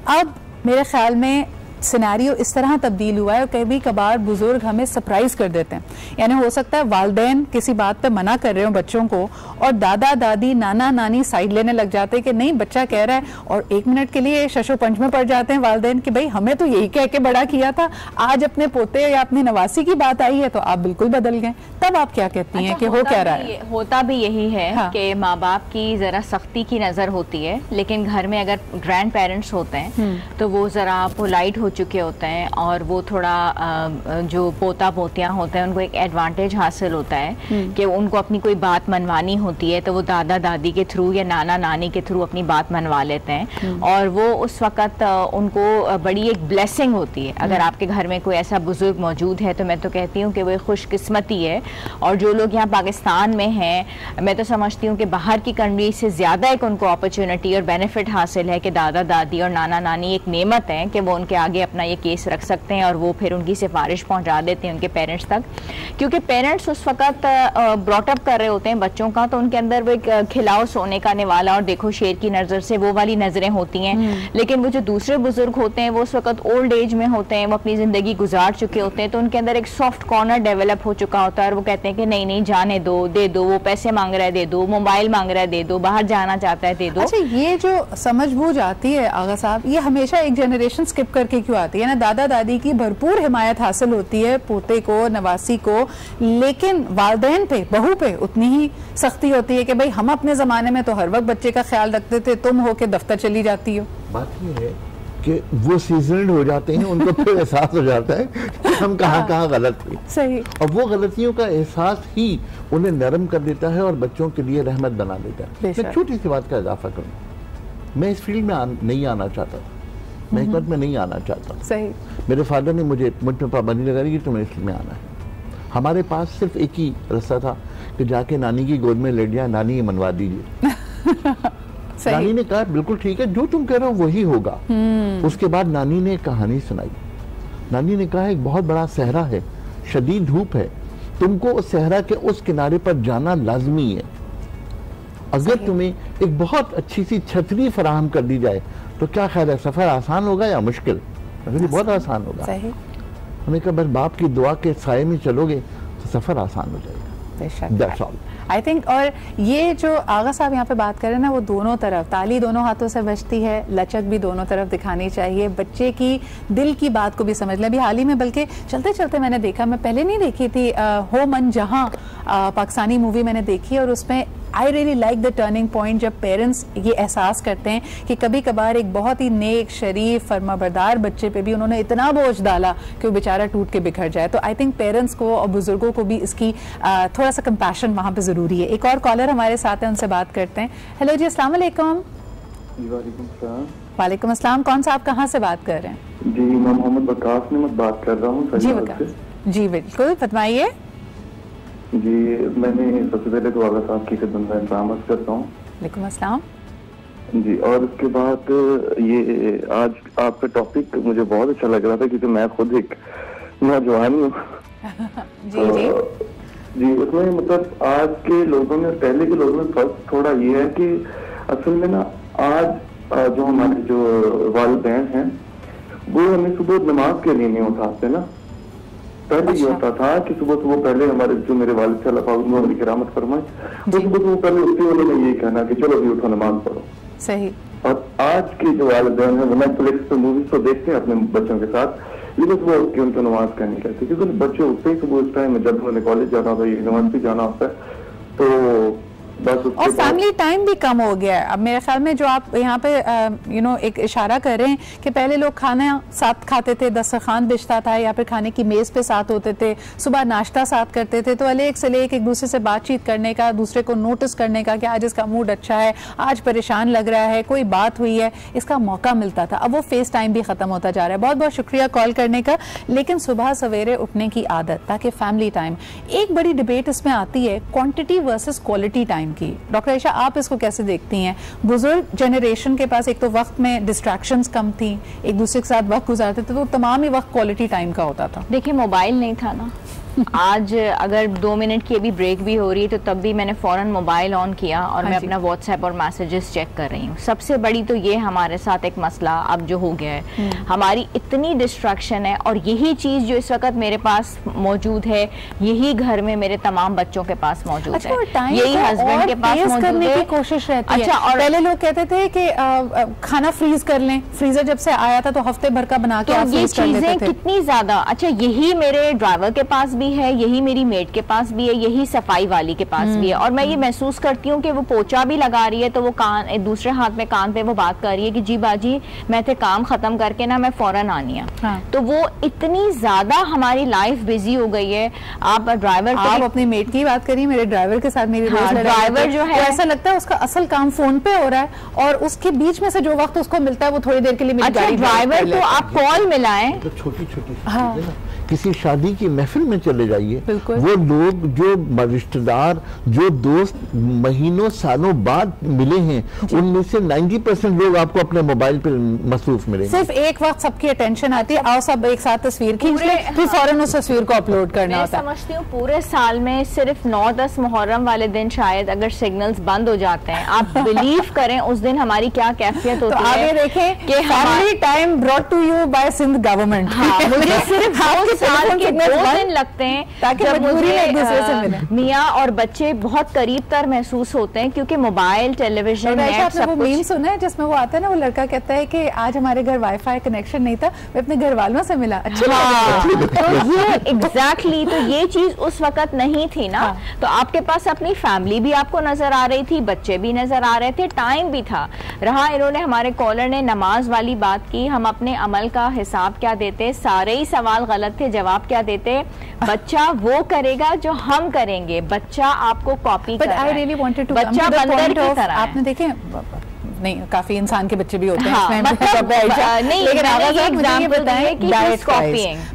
S1: अब मेरे ख्याल में सिनेरियो इस तरह तब्दील हुआ है और कभी कभार बुजुर्ग हमें सरप्राइज कर देते हैं। यानी हो सकता है वालिदैन किसी बात पे मना कर रहे हो बच्चों को और दादा दादी नाना नानी साइड लेने लग जाते हैं कि नहीं बच्चा कह रहा है, और एक मिनट के लिए शशो पंच में पड़ जाते हैं वालिदैन कि भाई हमें तो यही कह के बड़ा किया था, आज अपने पोते या अपनी नवासी की बात आई है तो आप बिल्कुल बदल गए। तब आप क्या कहती हैं कि हो क्या रहा है?
S8: होता भी यही है कि माँ बाप की जरा सख्ती की नजर होती है, लेकिन घर में अगर ग्रैंड पेरेंट्स होते हैं तो वो जरा पोलाइट हो चुके होते हैं और वो थोड़ा जो पोता पोतियां होते हैं उनको एक एडवांटेज हासिल होता है कि उनको अपनी कोई बात मनवानी होती है तो वो दादा दादी के थ्रू या नाना नानी के थ्रू अपनी बात मनवा लेते हैं, और वो उस वक़्त उनको बड़ी एक ब्लेसिंग होती है। अगर आपके घर में कोई ऐसा बुजुर्ग मौजूद है तो मैं तो कहती हूँ कि वो खुशकिस्मती है। और जो लोग यहाँ पाकिस्तान में हैं, मैं तो समझती हूँ कि बाहर की कंट्री से ज़्यादा एक उनको अपॉर्चुनिटी और बेनिफिट हासिल है कि दादा दादी और नाना नानी एक नेमत है कि वो उनके आगे अपना ये केस रख सकते हैं और वो फिर उनकी सिफारिश पहुंचा देते हैं उनके पेरेंट्स तक। क्योंकि पेरेंट्स उस वक्त ब्रॉटअप कर रहे होते हैं बच्चों का, तो उनके अंदर वो एक खिलाओ सोने का निवाला और देखो शेर की नज़र से वो वाली नज़रें होती हैं। लेकिन वो जो दूसरे बुजुर्ग होते हैं वो उस वक्त ओल्ड एज में होते हैं, वो अपनी ज़िंदगी गुजार चुके होते हैं, तो उनके अंदर एक सॉफ्ट कॉर्नर डेवलप हो चुका होता है और वो कहते हैं कि नहीं नहीं जाने दो, दे दो, वो पैसे मांग रहा है दे दो, मोबाइल मांग रहा है दे दो, बाहर जाना चाहता है दे दो।
S1: अच्छा, ये जो समझ बूझ आती है आगा साहब, ये हमेशा एक जनरेशन स्किप करके क्यों आती है ना? दादा दादी की भरपूर हिमायत हासिल होती है पोते को, नवासी को, लेकिन वालिदैन पे, बहू पे उतनी ही सख्ती होती है कि भाई हम अपने जमाने में तो हर वक्त बच्चे का ख्याल रखते थे, तुम हो के दफ्तर चली जाती हो।
S6: बात ये है कि वो सीजनड हो जाते हैं, उनको फिर एहसास हो जाता है कि हम कहाँ गलत थे।
S1: सही।
S6: और वो गलतियों का एहसास ही उन्हें नरम कर देता है और बच्चों के लिए रहमत बना देता है। मैं छोटी सी बात का इजाफा करूँ, मैं इस फील्ड में नहीं आना चाहता था, मैं एक बार में नहीं आना चाहता।
S1: सही। मेरे
S6: फादर ने मुझे मुझ पर पाबंदी लगा दी कि तुम्हें इसमें आना है। हमारे पास सिर्फ एक ही रास्ता था कि जाके नानी की गोद में लेट जाए, नानी ये मनवा दीजिए। नानी ने कहा बिल्कुल ठीक है, जो तुम कह रहे हो वही होगा। उसके बाद नानी ने एक कहानी सुनाई। नानी ने कहा एक बहुत बड़ा सहरा है, शदीद धूप है, तुमको उस सहरा के उस किनारे पर जाना लाजमी है। अगर तुम्हें एक बहुत अच्छी सी छतरी फराहम कर दी जाए तो क्या ख्याल है, सफर आसान होगा या मुश्किल? बहुत आसान होगा। हमने कहा बस बाप की दुआ के साए में चलोगे तो सफर आसान हो जाएगा। That's all.
S1: आई थिंक, और ये जो आगा साहब यहाँ पे बात कर रहे हैं ना, वो दोनों तरफ, ताली दोनों हाथों से बजती है, लचक भी दोनों तरफ दिखानी चाहिए, बच्चे की दिल की बात को भी समझ लें। अभी हाल ही में बल्कि चलते चलते मैंने देखा, मैं पहले नहीं देखी थी, हो मन जहाँ पाकिस्तानी मूवी मैंने देखी, और उसमें I really like the turning point जब पेरेंट्स ये एहसास करते हैं कि कभी कभार एक बहुत ही नेक, शरीफ, फर्माबरदार बच्चे पे भी उन्होंने इतना बोझ डाला कि वो बेचारा टूट के बिखर जाए। तो आई थिंक पेरेंट्स को और बुजुर्गों को भी इसकी थोड़ा सा कंपैशन वहाँ पे ज़रूरी है। एक और कॉलर हमारे साथ है, उनसे बात करते हैं। हेलो जी, अस्सलाम वालेकुम। वालेकुम अस्सलाम। कौन सा, आप कहाँ से बात कर रहे हैं?
S7: जी, मैं मोहम्मद वकास ने बात कर रहा हूँ।
S1: जी वकास जी, बिल्कुल फरमाइए।
S7: जी, मैंने सबसे पहले तो आगा साहब की खिदमत में एहतराम करता हूँ।
S1: वालेकुम अस्सलाम।
S7: जी, और उसके बाद ये आज आपका टॉपिक मुझे बहुत अच्छा लग रहा था क्योंकि मैं खुद एक नौजवान हूँ। जी, उसमें मतलब आज के लोगों में पहले के लोगों में फर्क थोड़ा ये है कि असल में ना आज जो हमारे जो वालिदैन हैं वो हमें सुबह नमाज के लिए नहीं उठाते ना। पहले ये होता था कि सुबह पहले हमारे जो मेरे वालिद साहब की रहमत फरमाए, तो सुबह पहले उठते उन्होंने यही कहना कि चलो भी उठो नमाज पढ़ो।
S1: सही।
S7: और आज के जो वालिदैन है वो नेटफ्लिक्स पे मूवीज तो देखते हैं अपने बच्चों के साथ, लेकिन सुबह उठ के उनको नमाज का नहीं कहते क्योंकि बच्चे उठते ही सुबह उस टाइम में जब उन्होंने कॉलेज जाना होता है, यूनिवर्सिटी जाना होता है, तो
S1: और फैमिली टाइम भी कम हो गया है। अब मेरे ख्याल में जो आप यहाँ पे एक इशारा कर रहे हैं कि पहले लोग खाना साथ खाते थे, दस्तरखान बिछता था या फिर खाने की मेज पे साथ होते थे, सुबह नाश्ता साथ करते थे, तो अलेक से एक दूसरे से बातचीत करने का, दूसरे को नोटिस करने का कि आज इसका मूड अच्छा है, आज परेशान लग रहा है, कोई बात हुई है, इसका मौका मिलता था। अब वो फेस टाइम भी खत्म होता जा रहा है। बहुत बहुत शुक्रिया कॉल करने का। लेकिन सुबह सवेरे उठने की आदत ताकि फैमिली टाइम, एक बड़ी डिबेट इसमें आती है क्वांटिटी वर्सेस क्वालिटी टाइम की। डॉक्टर आयशा, आप इसको कैसे देखती हैं? बुजुर्ग जनरेशन के पास एक तो वक्त में डिस्ट्रैक्शंस कम थी, एक दूसरे के साथ वक्त गुजारते थे, तो तमाम ही वक्त क्वालिटी टाइम का होता था।
S8: देखिए, मोबाइल नहीं था ना। आज अगर 2 मिनट की अभी ब्रेक भी हो रही है तो तब भी मैंने फौरन मोबाइल ऑन किया और मैं अपना व्हाट्सएप और मैसेजेस चेक कर रही हूँ। सबसे बड़ी तो ये हमारे साथ एक मसला अब जो हो गया है, हमारी इतनी डिस्ट्रैक्शन है, और यही चीज जो इस वक्त मेरे पास मौजूद है, यही घर में मेरे तमाम बच्चों के पास मौजूद है, यही हस्बैंड के पास मौजूद है।
S1: कोशिश रहती है। और पहले लोग कहते थे कि खाना फ्रीज कर लें, फ्रीजर जब से आया था तो हफ्ते भर का बना के
S8: ये चीजें कितनी ज्यादा। अच्छा, यही मेरे ड्राइवर के पास भी है, यही मेरी मेड के पास भी है, यही सफाई वाली के पास भी है, और मैं ये महसूस करती हूँ कि वो पोछा भी लगा रही है तो वो कान दूसरे हाथ में कान पे वो बात कर रही है कि जी बाजी मैं थे काम खत्म करके ना मैं फौरन आनी है। हाँ। तो वो इतनी ज्यादा हमारी लाइफ बिजी हो गई है। आप ड्राइवर,
S1: आप अपनी मेड की बात करिए, मेरे ड्राइवर के साथ मेरी रोज
S8: ड्राइवर जो है,
S1: ऐसा लगता है उसका असल काम फोन पे हो रहा है और उसके बीच में से जो वक्त उसको मिलता है वो थोड़ी देर के लिए मेरी गाड़ी
S8: ड्राइवर को आप कॉल मिलाएं।
S6: तो छोटी छोटी किसी शादी की महफिल में चले जाइए, वो लोग जो रिश्तेदार, जो दोस्त महीनों सालों बाद मिले हैं, उनमें से 90% लोग आपको अपने मोबाइल पे मसरूफ मिलेंगे।
S1: सिर्फ एक वक्त सबकी अटेंशन आती है, आओ सब एक साथ तस्वीर खींच ले, फिर फौरन उस तस्वीर को अपलोड करना होता है।
S8: मैं समझती हूँ पूरे साल में सिर्फ 9-10 मुहर्रम वाले दिन शायद अगर सिग्नल्स बंद हो जाते हैं, आप बिलीव करें उस दिन हमारी क्या कैफियत होती है।
S1: तो आगे देखें कि family time brought to you by Sindh government.
S8: मुझे सिर्फ साल के 2 दिन लगते हैं ताकि मुझे मियाँ और बच्चे बहुत करीब तर महसूस होते हैं, क्योंकि मोबाइल, टेलीविजन, नेट सब कुछ।
S1: मीम सुना है जिसमें वो आता है ना, वो लड़का कहता है कि आज हमारे घर वाईफाई कनेक्शन नहीं था, मैं अपने घर वालों से मिला।
S8: तो ये एग्जैक्टली, तो ये चीज उस वक्त नहीं थी ना। तो आपके पास अपनी फैमिली भी आपको नजर आ रही थी, बच्चे भी नजर आ रहे थे, टाइम भी था। रहा इन्होंने, हमारे कॉलर ने नमाज वाली बात की, हम अपने अमल का हिसाब क्या देते, सारे ही सवाल गलत थे, जवाब क्या देते। बच्चा वो करेगा जो हम करेंगे, बच्चा आपको कॉपी कर रहा है। बच्चा बंदर की तरह।
S1: आपने देखे नहीं, काफी इंसान के बच्चे भी होते हैं।
S8: हाँ, मतलब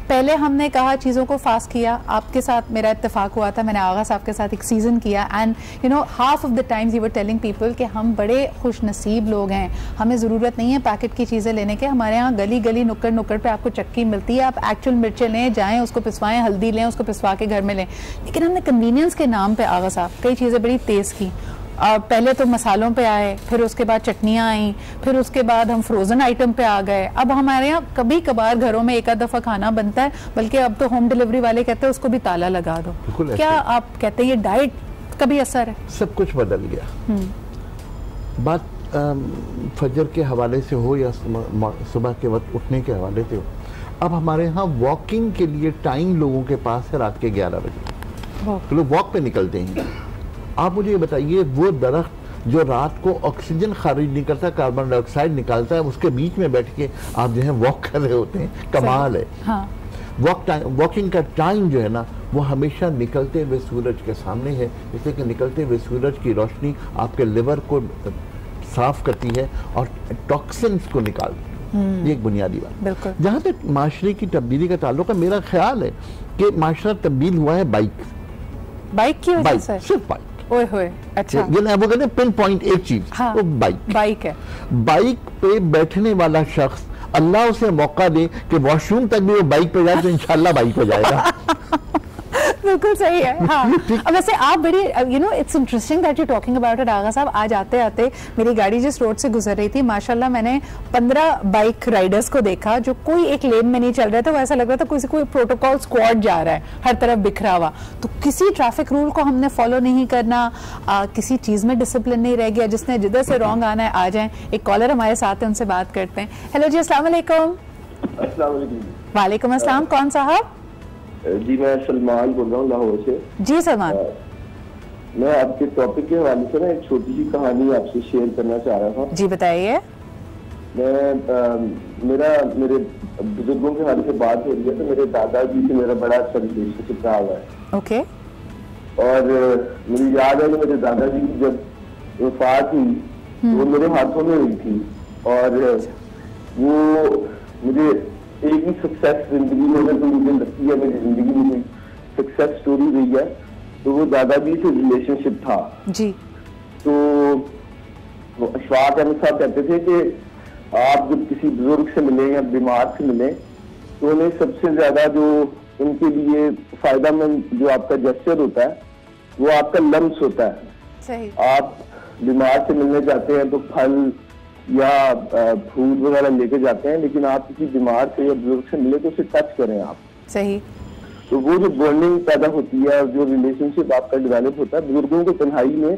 S1: पहले हमने कहा चीजों को फास्ट किया, आपके साथ मेरा इत्तेफाक हुआ था, मैंने आगा साहब के साथ एक सीजन किया, and you know half of the times you were telling people कि हम बड़े खुश नसीब लोग हैं, हमें जरूरत नहीं है पैकेट की चीजें लेने के, हमारे यहाँ गली गली नुक्कड़ नुक्कड़ पे आपको चक्की मिलती है, आप एक्चुअल मिर्चें लें, जाएं उसको पिसवाएं, हल्दी लें उसको पिसवा के घर में लें। लेकिन हमने कन्वीनियंस के नाम पे आगा साहब कई चीजें बड़ी तेज की। पहले तो मसालों पे आए, फिर उसके बाद चटनियाँ आई, फिर उसके बाद हम फ्रोजन आइटम पे आ गए। अब हमारे यहाँ कभी कभार घरों में एक आध दफा खाना बनता है, बल्कि अब तो होम डिलीवरी वाले कहते हैं उसको भी ताला लगा दो। क्या आप कहते हैं ये डाइट का भी असर है?
S6: सब कुछ बदल गया। बात फजर के हवाले से हो या सुबह के वक्त उठने के हवाले से हो, अब हमारे यहाँ वॉकिंग के लिए टाइम लोगों के पास है रात के 11 बजे, तो लोग वॉक पे निकलते हैं। आप मुझे ये बताइए, वो दरख्त जो रात को ऑक्सीजन खारिज नहीं करता, कार्बन डाइऑक्साइड निकालता है, उसके बीच में बैठ के आप जो है वॉक कर रहे होते हैं, कमाल है। हाँ। वॉकिंग का टाइम जो है ना, वो हमेशा निकलते हुए सूरज के सामने है, इसलिए कि निकलते हुए सूरज की रोशनी आपके लिवर को साफ करती है और टॉक्सिन्स को निकालती है। ये एक बुनियादी बात। जहाँ तक माशरे की तब्दीली का ताल्लुक है, मेरा ख्याल है कि माशरा तब्दील हुआ है बाइक
S1: की वजह से।
S6: सिर्फ बाइक।
S1: ओए होए, अच्छा।
S6: ये वो कहते हैं पिन पॉइंट एक चीज,
S1: हाँ,
S6: वो बाइक
S1: है।
S6: बाइक पे बैठने वाला शख्स, अल्लाह उसे मौका दे कि वॉशरूम तक भी वो बाइक पे जाए तो इंशाल्लाह बाइक पे जाएगा।
S1: बिल्कुल सही है। हाँ। अब वैसे आप बड़ी you know it's interesting that you talking about it Agha साहब। आज आते आते मेरी गाड़ी जिस रोड से गुजर रही थी, माशाल्लाह मैंने 15 बाइक राइडर्स को देखा जो कोई एक लेन में नहीं चल रहे थे। वो ऐसा लग रहा था कोई प्रोटोकॉल स्क्वाड जा रहा है, हर तरफ बिखरा हुआ। तो किसी ट्रैफिक रूल को हमने फॉलो नहीं करना, किसी चीज में डिसिप्लिन नहीं रह गया। जिसने जिधर से रॉन्ग आना है आ जाए। एक कॉलर हमारे साथ है, उनसे बात करते हैं। हेलो जी, अस्सलाम वालेकुम। वालेकुम अस्सलाम, कौन साहब?
S7: जी मैं सलमान बोल रहा हूँ लाहौर से।
S1: जी सलमान।
S7: मैं आपके टॉपिक के हवाले से ना एक छोटी सी कहानी आपसे शेयर करना चाह रहा था।
S1: जी बताइए।
S7: मेरे बुजुर्गों के हवाले से बात हो रही है, तो मेरे दादाजी से मेरा बड़ा अच्छा रिलेशनशिप रहा हुआ है।
S1: ओके।
S7: और मुझे याद है कि मेरे दादाजी की जब वफात हुई वो मेरे हाथों में हुई थी, और वो मुझे एक ही सक्सेस जिंदगी में, अगर तो मुझे लगती है मेरी जिंदगी में सक्सेस स्टोरी रही है तो वो दादाजी से रिलेशनशिप था
S1: जी।
S7: तो अशफाक अहमद साहब कहते थे कि आप जब किसी बुजुर्ग से मिले या बीमार से मिले तो उन्हें सबसे ज्यादा जो उनके लिए फायदेमंद जो आपका जेस्चर होता है वो आपका लम्स होता है।
S1: सही।
S7: आप बीमार से मिलने जाते हैं तो फल या फूड वगैरह लेके जाते हैं, लेकिन आप किसी बीमार से या बुजुर्ग से मिले तो उसे टच करें आप।
S1: सही।
S7: तो वो जो बॉन्डिंग पैदा होती है, जो रिलेशनशिप आपका डेवलप होता है, बुजुर्गों को तन्हाई में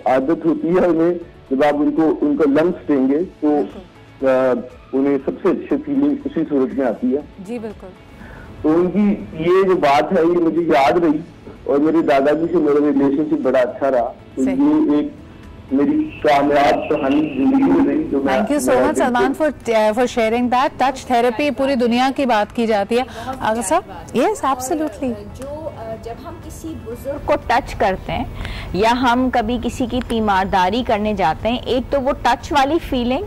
S7: आदत होती है उन्हें, जब आप उनको लम्स देंगे तो उन्हें सबसे अच्छी फीलिंग उसी सूरत में आती है।
S1: जी बिल्कुल।
S7: तो उनकी ये जो बात है ये मुझे याद रही, और मेरे दादाजी से मेरा रिलेशनशिप बड़ा अच्छा रहा। तो ये एक मेरी कामयाब कहानी जिंदगी में रही जो मैं।
S1: Thank you so much Salman for sharing that. Touch therapy पूरी दुनिया की बात की जाती है। आगे साहब। Yes absolutely.
S8: जब हम किसी बुजुर्ग को टच करते हैं या हम कभी किसी की तीमारदारी करने जाते हैं, एक तो वो टच वाली फीलिंग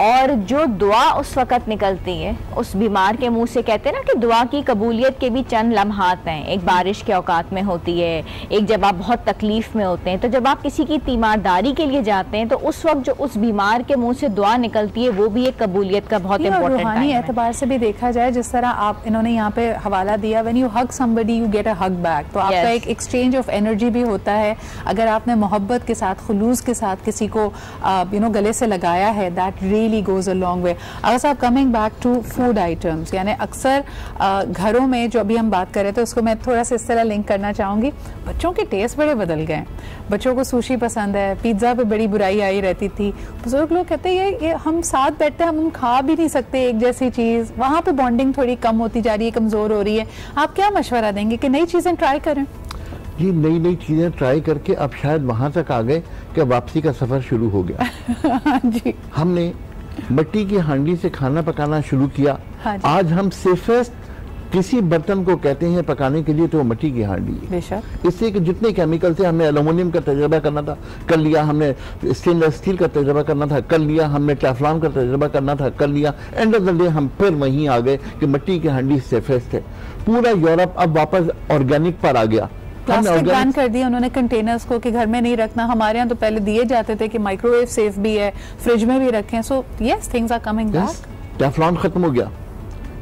S8: और जो दुआ उस वक़्त निकलती है उस बीमार के मुंह से, कहते हैं ना कि दुआ की कबूलियत के भी चंद लम्हात हैं। एक बारिश के औकात में होती है, एक जब आप बहुत तकलीफ में होते हैं। तो जब आप किसी की तीमारदारी के लिए जाते हैं तो उस वक्त जो उस बीमार के मुंह से दुआ निकलती है वो भी एक कबूलियत का बहुत इंपॉर्टेंट टाइम है।
S1: एतबार से भी देखा जाए, जिस तरह आप इन्होंने यहाँ पे हवाला दिया, when you hug somebody you get a hug back, तो आपका एक एक्सचेंज ऑफ एनर्जी भी होता है। अगर आपने मोहब्बत के साथ, खुलूस के साथ किसी को गले से लगाया है, that really goes a long way. अगर साहब coming back to food items, यानी अक्सर घरों में जो अभी हम बात कर रहे थे उसको मैं थोड़ा सा इस तरह लिंक करना चाहूंगी। बच्चों के टेस्ट बड़े बदल गए। बच्चों को सुशी पसंद है, पिज्जा पे बड़ी बुराई आई रहती थी। बुजुर्ग लोग कहते हैं ये हम साथ बैठते हैं, हम खा भी नहीं सकते एक जैसी चीज। वहां पे बॉन्डिंग थोड़ी कम होती जा रही है, कमजोर हो रही है। आप क्या मशवरा देंगे कि नई चीजें ट्राई करें?
S6: जी, नई चीजें ट्राई करके अब शायद वहां तक आ गए कि वापसी का सफर शुरू हो गया।
S1: जी।
S6: हमने मिट्टी की हांडी से खाना पकाना शुरू किया। आज हम सेफेस्ट किसी बर्तन को कहते हैं पकाने के लिए तो मिट्टी की हांडी है। इससे कि जितने केमिकल थे, हमने एल्यूमिनियम का तजर्बा करना था, कर लिया। हमने स्टेनलेस स्टील का तजर्बा करना था, कर लिया। हमने टेफ्लॉन का तजर्बा करना था, कर लिया। एंड ऑफ द डे हम फिर वहीं आ गए कि मिट्टी की हांडी सेफेस्ट है। पूरा यूरोप अब वापस ऑर्गेनिक पर आ गया।
S1: प्लास्टिक बैन कर दिया उन्होंने कंटेनर्स को कि घर में नहीं रखना। हमारे यहाँ तो पहले दिए जाते थे कि माइक्रोवेव सेफ भी है, फ्रिज में भी रखें। So yes, things are coming back.
S6: Teflon खत्म हो गया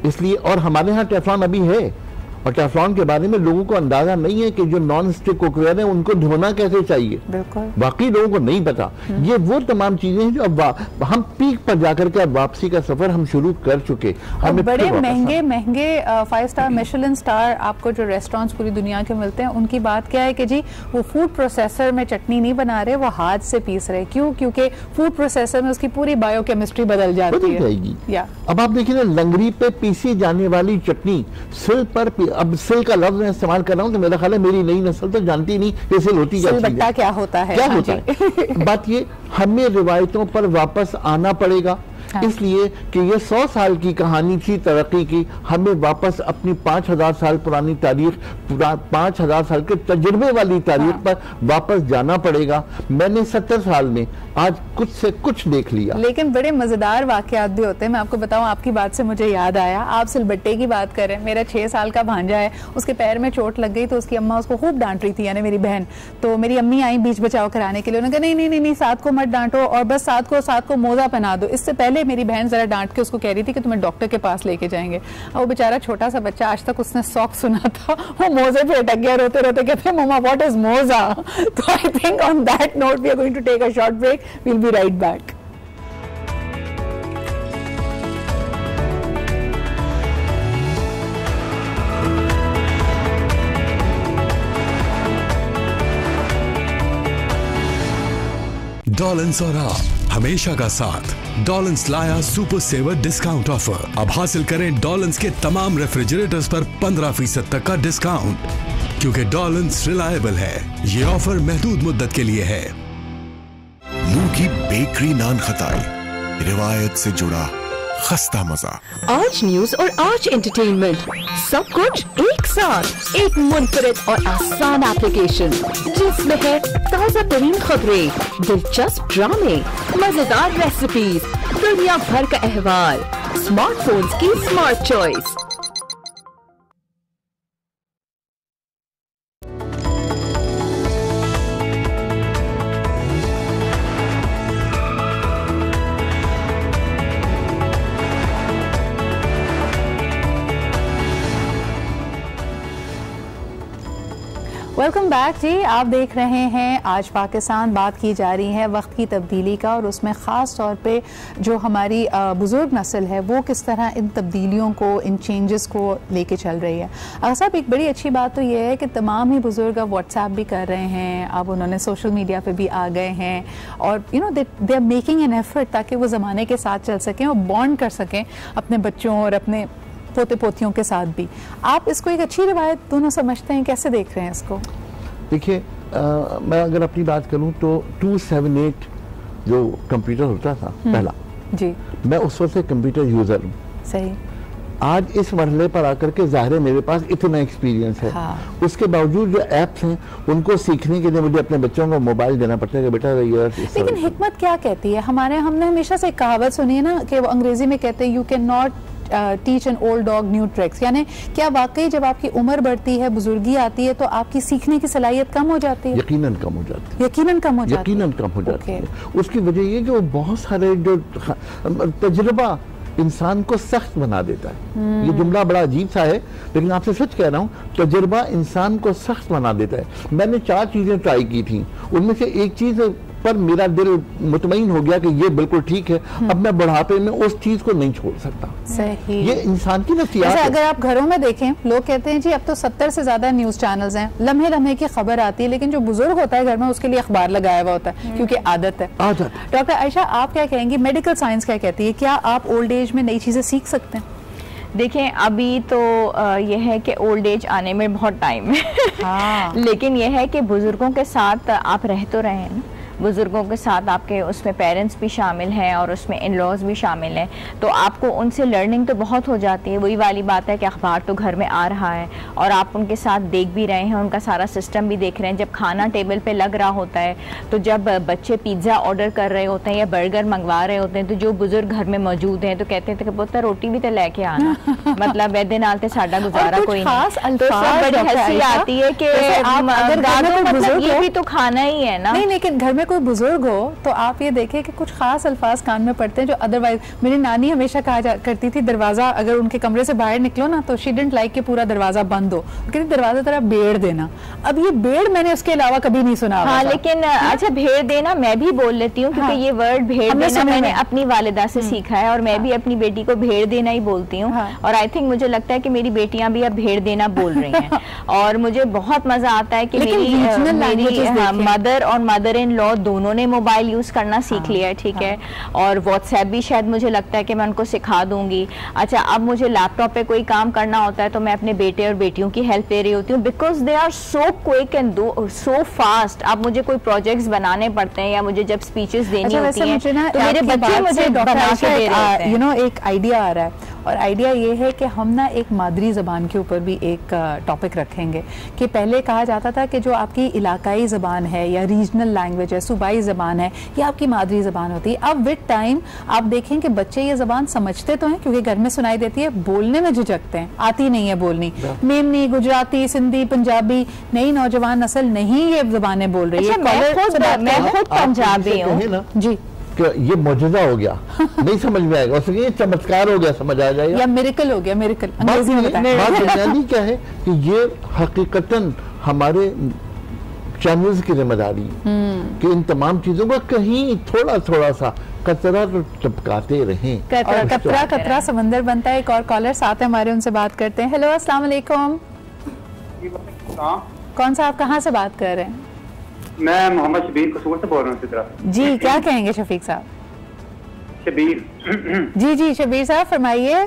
S6: इसलिए, और हमारे यहाँ टेफ्लॉन अभी है। और टेफ्लॉन के बारे में लोगों को अंदाजा नहीं है कि जो नॉन स्टिक कुकवेयर है उनको धोना कैसे चाहिए। बाकी लोगों को नहीं पता। ये वो तमाम चीजें हैं जो अब हम पीक पर जाकर के अब वापसी का सफर हम शुरू कर चुके।
S1: हमें बड़े महंगे 5 स्टार मिशेलिन स्टार आपको जो रेस्टोरेंट्स पूरी दुनिया के मिलते हैं, उनकी बात क्या है कि जी वो फूड प्रोसेसर में चटनी नहीं बना रहे, वो हाथ से पीस रहे। क्यों? क्योंकि फूड प्रोसेसर में उसकी पूरी बायोकेमिस्ट्री बदल जाती है।
S6: अब आप देखिए ना, लंगड़ी पे पीसी जाने वाली चटनी सिल पर, अब सिल का लफ्ज मैं इस्तेमाल कर रहा हूँ तो मेरा ख्याल है मेरी नई नस्ल तो जानती नहीं कि सिल होती क्या है,
S1: क्या होता है,
S6: क्या होता है। बात ये, हमें रिवायतों पर वापस आना पड़ेगा। इसलिए कि ये 100 साल की कहानी थी तरक्की की, हमें वापस अपनी 5000 साल पुरानी तारीख, 5000 साल के तजुर्बे वाली तारीख पर वापस जाना पड़ेगा। मैंने 70 साल में आज कुछ से कुछ देख लिया।
S1: लेकिन बड़े मजेदार वाकयात भी होते हैं। मैं आपको बताऊं, आपकी बात से मुझे याद आया, आप सिलबट्टे की बात करें। मेरा 6 साल का भांजा है, उसके पैर में चोट लग गई तो उसकी अम्मा उसको खूब डांट रही थी, यानी मेरी बहन। तो मेरी अम्मी आई बीच बचाव कराने के लिए। उन्होंने कहा नहीं, साथ को मत डांटो और बस साथ को मोजा पहना दो। इससे पहले मेरी बहन जरा डांट के उसको कह रही थी कि तुम्हें डॉक्टर के पास लेके जाएंगे। और वो बेचारा छोटा सा बच्चा, आज तक उसने सॉक सुना था, वो मोजे पे अटक गया, रोते रोते कहते हैं मम्मा व्हाट इज मोजा। तो I think on that note we are going to take a short break, we will be right back.
S11: डॉलेंस और आप हमेशा का साथ। डॉलेंस लाया सुपर सेवर डिस्काउंट ऑफर। अब हासिल करें डॉलेंस के तमाम रेफ्रिजरेटर्स पर 15% तक का डिस्काउंट। क्योंकि डॉलन्स रिलायबल है। ये ऑफर महदूद मुद्दत के लिए है। मुंह की बेकरी नान खताई, रिवायत से जुड़ा खस्ता मजा।
S12: आज न्यूज और आज एंटरटेनमेंट, सब कुछ एक साथ, एक मुनफरिद और आसान एप्लीकेशन जिसमें है ताज़ा तरीन खबरें, दिलचस्प ड्रामे, मजेदार रेसिपीज, दुनिया भर का अहवाल, स्मार्टफोन्स की स्मार्ट चॉइस।
S1: वेलकम बैक जी। आप देख रहे हैं आज पाकिस्तान। बात की जा रही है वक्त की तब्दीली का और उसमें ख़ास तौर पे जो हमारी बुज़ुर्ग नस्ल है वो किस तरह इन तब्दीलियों को, इन चेंजेस को लेके चल रही है। अगर साहब एक बड़ी अच्छी बात तो ये है कि तमाम ही बुज़ुर्ग अब व्हाट्सएप भी कर रहे हैं, अब उन्होंने सोशल मीडिया पे भी आ गए हैं और you know they are making an effort ताकि वो ज़माने के साथ चल सकें और बॉन्ड कर सकें अपने बच्चों और अपने पोते पोतियों के साथ भी। आप इसको एक अच्छी रिवायत दोनों समझते हैं, कैसे देख रहे हैं इसको?
S6: देखिए, मैं अगर अपनी बात करूं तो 278 जो कंप्यूटर होता था पहला
S1: जी,
S6: मैं उस वक्त से कंप्यूटर यूजर हूँ।
S1: सही।
S6: आज इस मरहले पर आकर के ज़ाहिर है मेरे पास इतना एक्सपीरियंस है। हाँ। उसके बावजूद जो ऐप्स हैं उनको सीखने के लिए मुझे अपने बच्चों को मोबाइल देना पड़ता है कि बेटा यार।
S1: लेकिन हिकमत क्या कहती है? हमने हमेशा से कहावत सुनी है ना कि वो अंग्रेजी में कहते हैं you can not teach an old dog new tricks, यानी क्या वाकई जब आपकी उम्र बढ़ती है, बुजुर्गी आती है तो आपकी सीखने की सलाहियत कम हो जाती है?
S6: यकीनन कम हो जाती है।
S1: यकीनन कम हो जाती है।
S6: यकीनन कम हो जाती है। उसकी वजह ये कि वो बहुत सारे जो तजुर्बा इंसान को सख्त बना देता है। ये जुमला बड़ा अजीब सा है लेकिन आपसे सच कह रहा हूँ, तजुर्बा इंसान को सख्त बना देता है। मैंने 4 चीजें ट्राई की थी, उनमें से एक चीज पर मेरा दिल मुतमईन हो गया कि ये बिल्कुल ठीक है, अब मैं बुढ़ापे में उस चीज को नहीं छोड़ सकता।
S1: सही।
S6: ये इंसान की नफसियात है।
S1: अगर आप घरों में देखें, लोग कहते हैं जी अब तो 70 से ज्यादा न्यूज चैनल्स हैं, लम्हे लम्हे की खबर आती है, लेकिन जो बुजुर्ग होता है घर में उसके लिए अखबार लगाया हुआ होता है क्योंकि आदत है। डॉक्टर आयशा, आप क्या कहेंगी? मेडिकल साइंस क्या कहती है? क्या आप ओल्ड एज में नई चीजें सीख सकते हैं?
S8: देखें, अभी तो यह है कि ओल्ड एज आने में बहुत टाइम है। हाँ। लेकिन यह है कि बुजुर्गों के साथ आप रह तो रहे हैं, बुजुर्गों के साथ आपके उसमें पेरेंट्स भी शामिल हैं और उसमें इन लॉज भी शामिल हैं, तो आपको उनसे लर्निंग तो बहुत हो जाती है। वही वाली बात है कि अखबार तो घर में आ रहा है और आप उनके साथ देख भी रहे हैं, उनका सारा सिस्टम भी देख रहे हैं। जब खाना टेबल पे लग रहा होता है तो जब बच्चे पिज़्ज़ा ऑर्डर कर रहे होते हैं या बर्गर मंगवा रहे होते हैं तो जो बुजुर्ग घर में मौजूद हैं तो कहते थे कि पुत्र रोटी भी तो लेके आना, मतलब वैदे नाल ते साडा गुजारा कोई नहीं। तो सब बड़ी हंसी आती है कि मतलब ये भी तो खाना ही है ना।
S1: नहीं, लेकिन घर में कोई बुजुर्ग हो तो आप ये देखें कि कुछ खास अल्फाज कान में पड़ते हैं जो अदरवाइज। मेरी नानी हमेशा कहा करती थी, दरवाजा अगर उनके कमरे से बाहर निकलो ना तो शी डिडंट लाइक कि पूरा दरवाजा बंद हो, कहती दरवाजा तरह भेड़ देना। अब ये भेड़ मैंने उसके अलावा कभी नहीं सुना।
S8: हाँ, लेकिन अच्छा भेड़ देना मैं भी बोल लेती हूँ क्योंकि ये वर्ड भेड़ देना मैंने अपनी वालिदा से सीखा है और मैं भी अपनी बेटी को भेड़ देना ही बोलती हूँ। और आई थिंक मुझे लगता है कि मेरी बेटियां भी अब भेड़ देना बोल रही हैं और मुझे बहुत मजा आता है कि मेरी मदर और मदर इन लॉ दोनों ने मोबाइल यूज करना सीख लिया है। ठीक है, और व्हाट्सएप भी शायद मुझे लगता है कि मैं उनको सिखा दूंगी। अच्छा, अब मुझे लैपटॉप पे कोई काम करना होता है तो मैं अपने बेटे और बेटियों की हेल्प ले रही होती हूँ because they are so quick and so fast. अब मुझे कोई प्रोजेक्ट्स बनाने पड़ते हैं या मुझे जब स्पीचेस देनी होती हैं तो मेरे बच्चे मुझे बना के दे रहे हैं।
S1: यू नो, एक आइडिया आ रहा है और आइडिया ये है कि हम ना एक मादरी ज़बान के ऊपर भी एक टॉपिक रखेंगे कि पहले कहा जाता था कि जो आपकी इलाकाई ज़बान है या रीजनल लैंग्वेज है, सूबाई ज़बान है, ये आपकी मादरी ज़बान होती है। अब विद टाइम आप देखें कि बच्चे ये ज़बान समझते तो हैं क्योंकि घर में सुनाई देती है, बोलने में झिझकते हैं, आती नहीं है बोलनी। मेमनी, गुजराती, सिंधी, पंजाबी, नई नौजवान नस्ल नहीं ये ज़बानें बोल रही है।
S8: मैं खुद पंजाबी हूँ जी।
S6: ये मौजूदा हो गया नहीं समझ में आएगा, उसके ये चमत्कार हो गया, समझ आ जाएगा,
S1: या मिरेकल हो गया। मिरेकल
S6: बात बुनियादी क्या है कि ये हकीकतन हमारे चैनल्स की जिम्मेदारी कि इन तमाम चीजों को कहीं थोड़ा थोड़ा सा कतरा तो टपकाते रहें।
S1: कतरा कतरा समंदर बनता है। एक और कॉलर साथ है हमारे, उनसे बात करते हैं। हेलो, अस्सलाम वालेकुम। कौन सा, आप कहाँ से बात कर रहे हैं?
S2: मैं मोहम्मद शबीर कसूर से बोल रहा हूँ सिद्रा
S1: जी। क्या कहेंगे शफीक साहब?
S2: शबीर
S1: जी जी, शबीर साहब फरमाइए।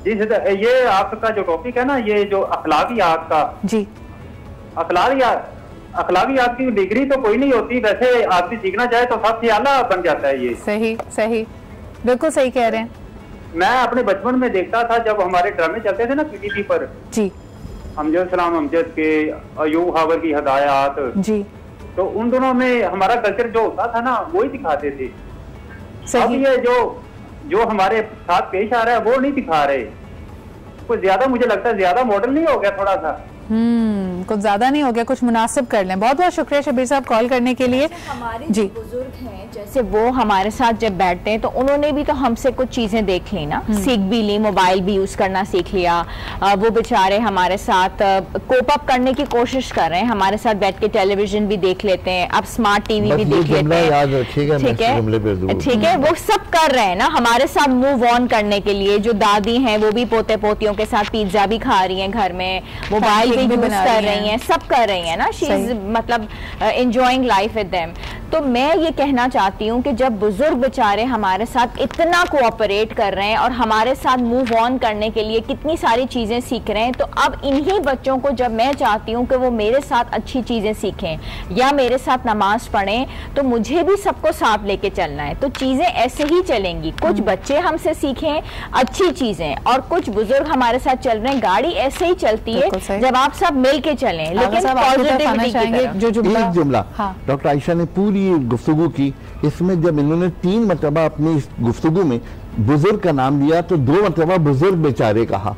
S2: जी सिद्रा, ये आपका जो टॉपिक है ना, ये जो अखलाकियात का
S1: जी,
S2: अखलाकियात की डिग्री तो कोई नहीं होती, वैसे आदमी सीखना चाहे तो सबसे आला बन जाता है ये।
S1: सही सही, बिल्कुल सही कह रहे हैं।
S2: मैं अपने बचपन में देखता था जब हमारे ड्रामे चलते थे ना पीटीवी पर
S1: जी,
S2: अमजद सलाम अमजद के, अयूब हावर की हदायत जी, तो उन दोनों में हमारा कल्चर जो होता था ना वो ही दिखाते थे। अब ये जो हमारे साथ पेश आ रहा है वो नहीं दिखा रहे, कुछ ज्यादा मुझे लगता है ज्यादा मॉडर्न नहीं हो गया थोड़ा सा?
S1: कुछ ज्यादा नहीं हो गया, कुछ मुनासिब कर लें। बहुत बहुत शुक्रिया शबीर साहब कॉल करने के लिए।
S8: हमारे जो बुजुर्ग हैं जैसे वो हमारे साथ जब बैठते हैं तो उन्होंने भी तो हमसे कुछ चीजें देख ली ना, सीख भी ली, मोबाइल भी यूज करना सीख लिया। वो बेचारे हमारे साथ कोप अप करने की कोशिश कर रहे हैं, हमारे साथ बैठ के टेलीविजन भी देख लेते हैं, अब स्मार्ट टीवी भी देख लेते हैं, ठीक है, वो सब कर रहे हैं ना हमारे साथ मूव ऑन करने के लिए। जो दादी हैं वो भी पोते पोतियों के साथ पिज्जा भी खा रही हैं घर में, मोबाइल भी यूज कर रही हैं, सब कर रही हैं ना, शी इज मतलब एंजॉयिंग लाइफ विद देम। तो मैं ये कहना चाहती हूँ कि जब बुजुर्ग बेचारे हमारे साथ इतना कोऑपरेट कर रहे हैं और हमारे साथ मूव ऑन करने के लिए कितनी सारी चीजें सीख रहे हैं, तो अब इन्हीं बच्चों को जब मैं चाहती हूँ कि वो मेरे साथ अच्छी चीजें सीखें या मेरे साथ नमाज पढ़ें, तो मुझे भी सबको साथ लेके चलना है। तो चीजें ऐसे ही चलेंगी, कुछ बच्चे हमसे सीखें अच्छी चीजें और कुछ बुजुर्ग हमारे साथ चल रहे हैं। गाड़ी ऐसे ही चलती है जब आप सब मिल के चलें, लेकिन पॉजिटिविटी की तरफ।
S6: जो जुमला डॉक्टर आयशा ने पूरी गुफ्तगू की, इसमें जब इन्होंने 3 मरतबा अपनी इस गुफ्तगू में बुजुर्ग का नाम लिया तो 2 मरतबा बुजुर्ग बेचारे कहा।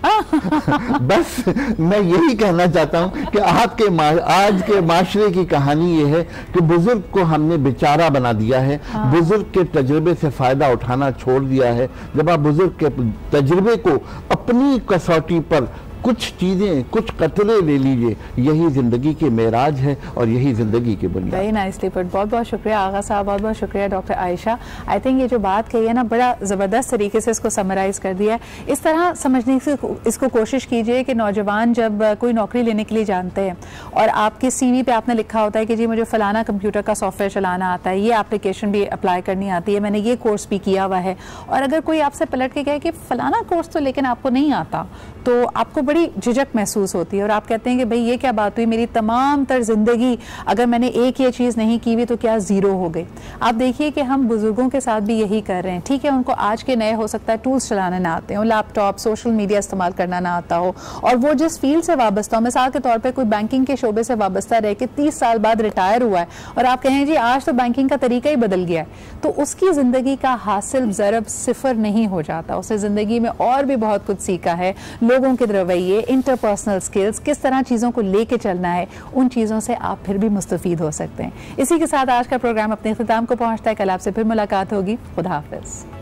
S6: बस मैं यही कहना चाहता हूं कि आज के माशरे की कहानी ये है कि बुजुर्ग को हमने बेचारा बना दिया है, बुजुर्ग के तजुर्बे से फायदा उठाना छोड़ दिया है। जब आप बुजुर्ग के तजुर्बे को अपनी कसौटी पर कुछ चीजें, कुछ कतरे ले लीजिए, यही जिंदगी के मेराज है और यही जिंदगी के बुनियाद।
S1: वेरी नाइसली पुट, बहुत बहुत शुक्रिया आगा साहब, बहुत बहुत शुक्रिया डॉक्टर आयशा। आई थिंक ये जो बात कही है ना, बड़ा ज़बरदस्त तरीके से इसको समराइज कर दिया है। इस तरह समझने की इसको कोशिश कीजिए कि नौजवान जब कोई नौकरी लेने के लिए जानते हैं और आपके CV पे आपने लिखा होता है कि जी मुझे फलाना कंप्यूटर का सॉफ्टवेयर चलाना आता है, ये एप्लीकेशन भी अप्लाई करनी आती है, मैंने ये कोर्स भी किया हुआ है, और अगर कोई आपसे पलट के कहे कि फलाना कोर्स तो लेकिन आपको नहीं आता, तो आपको बड़ी झिझक महसूस होती है और आप कहते हैं कि भाई ये क्या बात हुई, मेरी तमाम तर जिंदगी अगर मैंने एक ये चीज़ नहीं की हुई तो क्या ज़ीरो हो गई। आप देखिए कि हम बुजुर्गों के साथ भी यही कर रहे हैं। ठीक है, उनको आज के नए हो सकता है टूल्स चलाने ना आते हो, लैपटॉप, सोशल मीडिया इस्तेमाल करना ना आता हो, और वो जिस फील्ड से वाबस्ता हो, मिसाल के तौर पर कोई बैंकिंग के शोबे से वाबस्ता रह के 30 साल बाद रिटायर हुआ है और आप कहें जी आज तो बैंकिंग का तरीका ही बदल गया है, तो उसकी ज़िंदगी का हासिल ज़रब 0 नहीं हो जाता। उसने ज़िंदगी में और भी बहुत कुछ सीखा है, लोगों के रवैये, इंटरपर्सनल स्किल्स, किस तरह चीज़ों को लेके चलना है, उन चीज़ों से आप फिर भी मुस्तफीद हो सकते हैं। इसी के साथ आज का प्रोग्राम अपने इख्तिताम को पहुंचता है। कल आपसे फिर मुलाकात होगी। खुदा हाफिज़।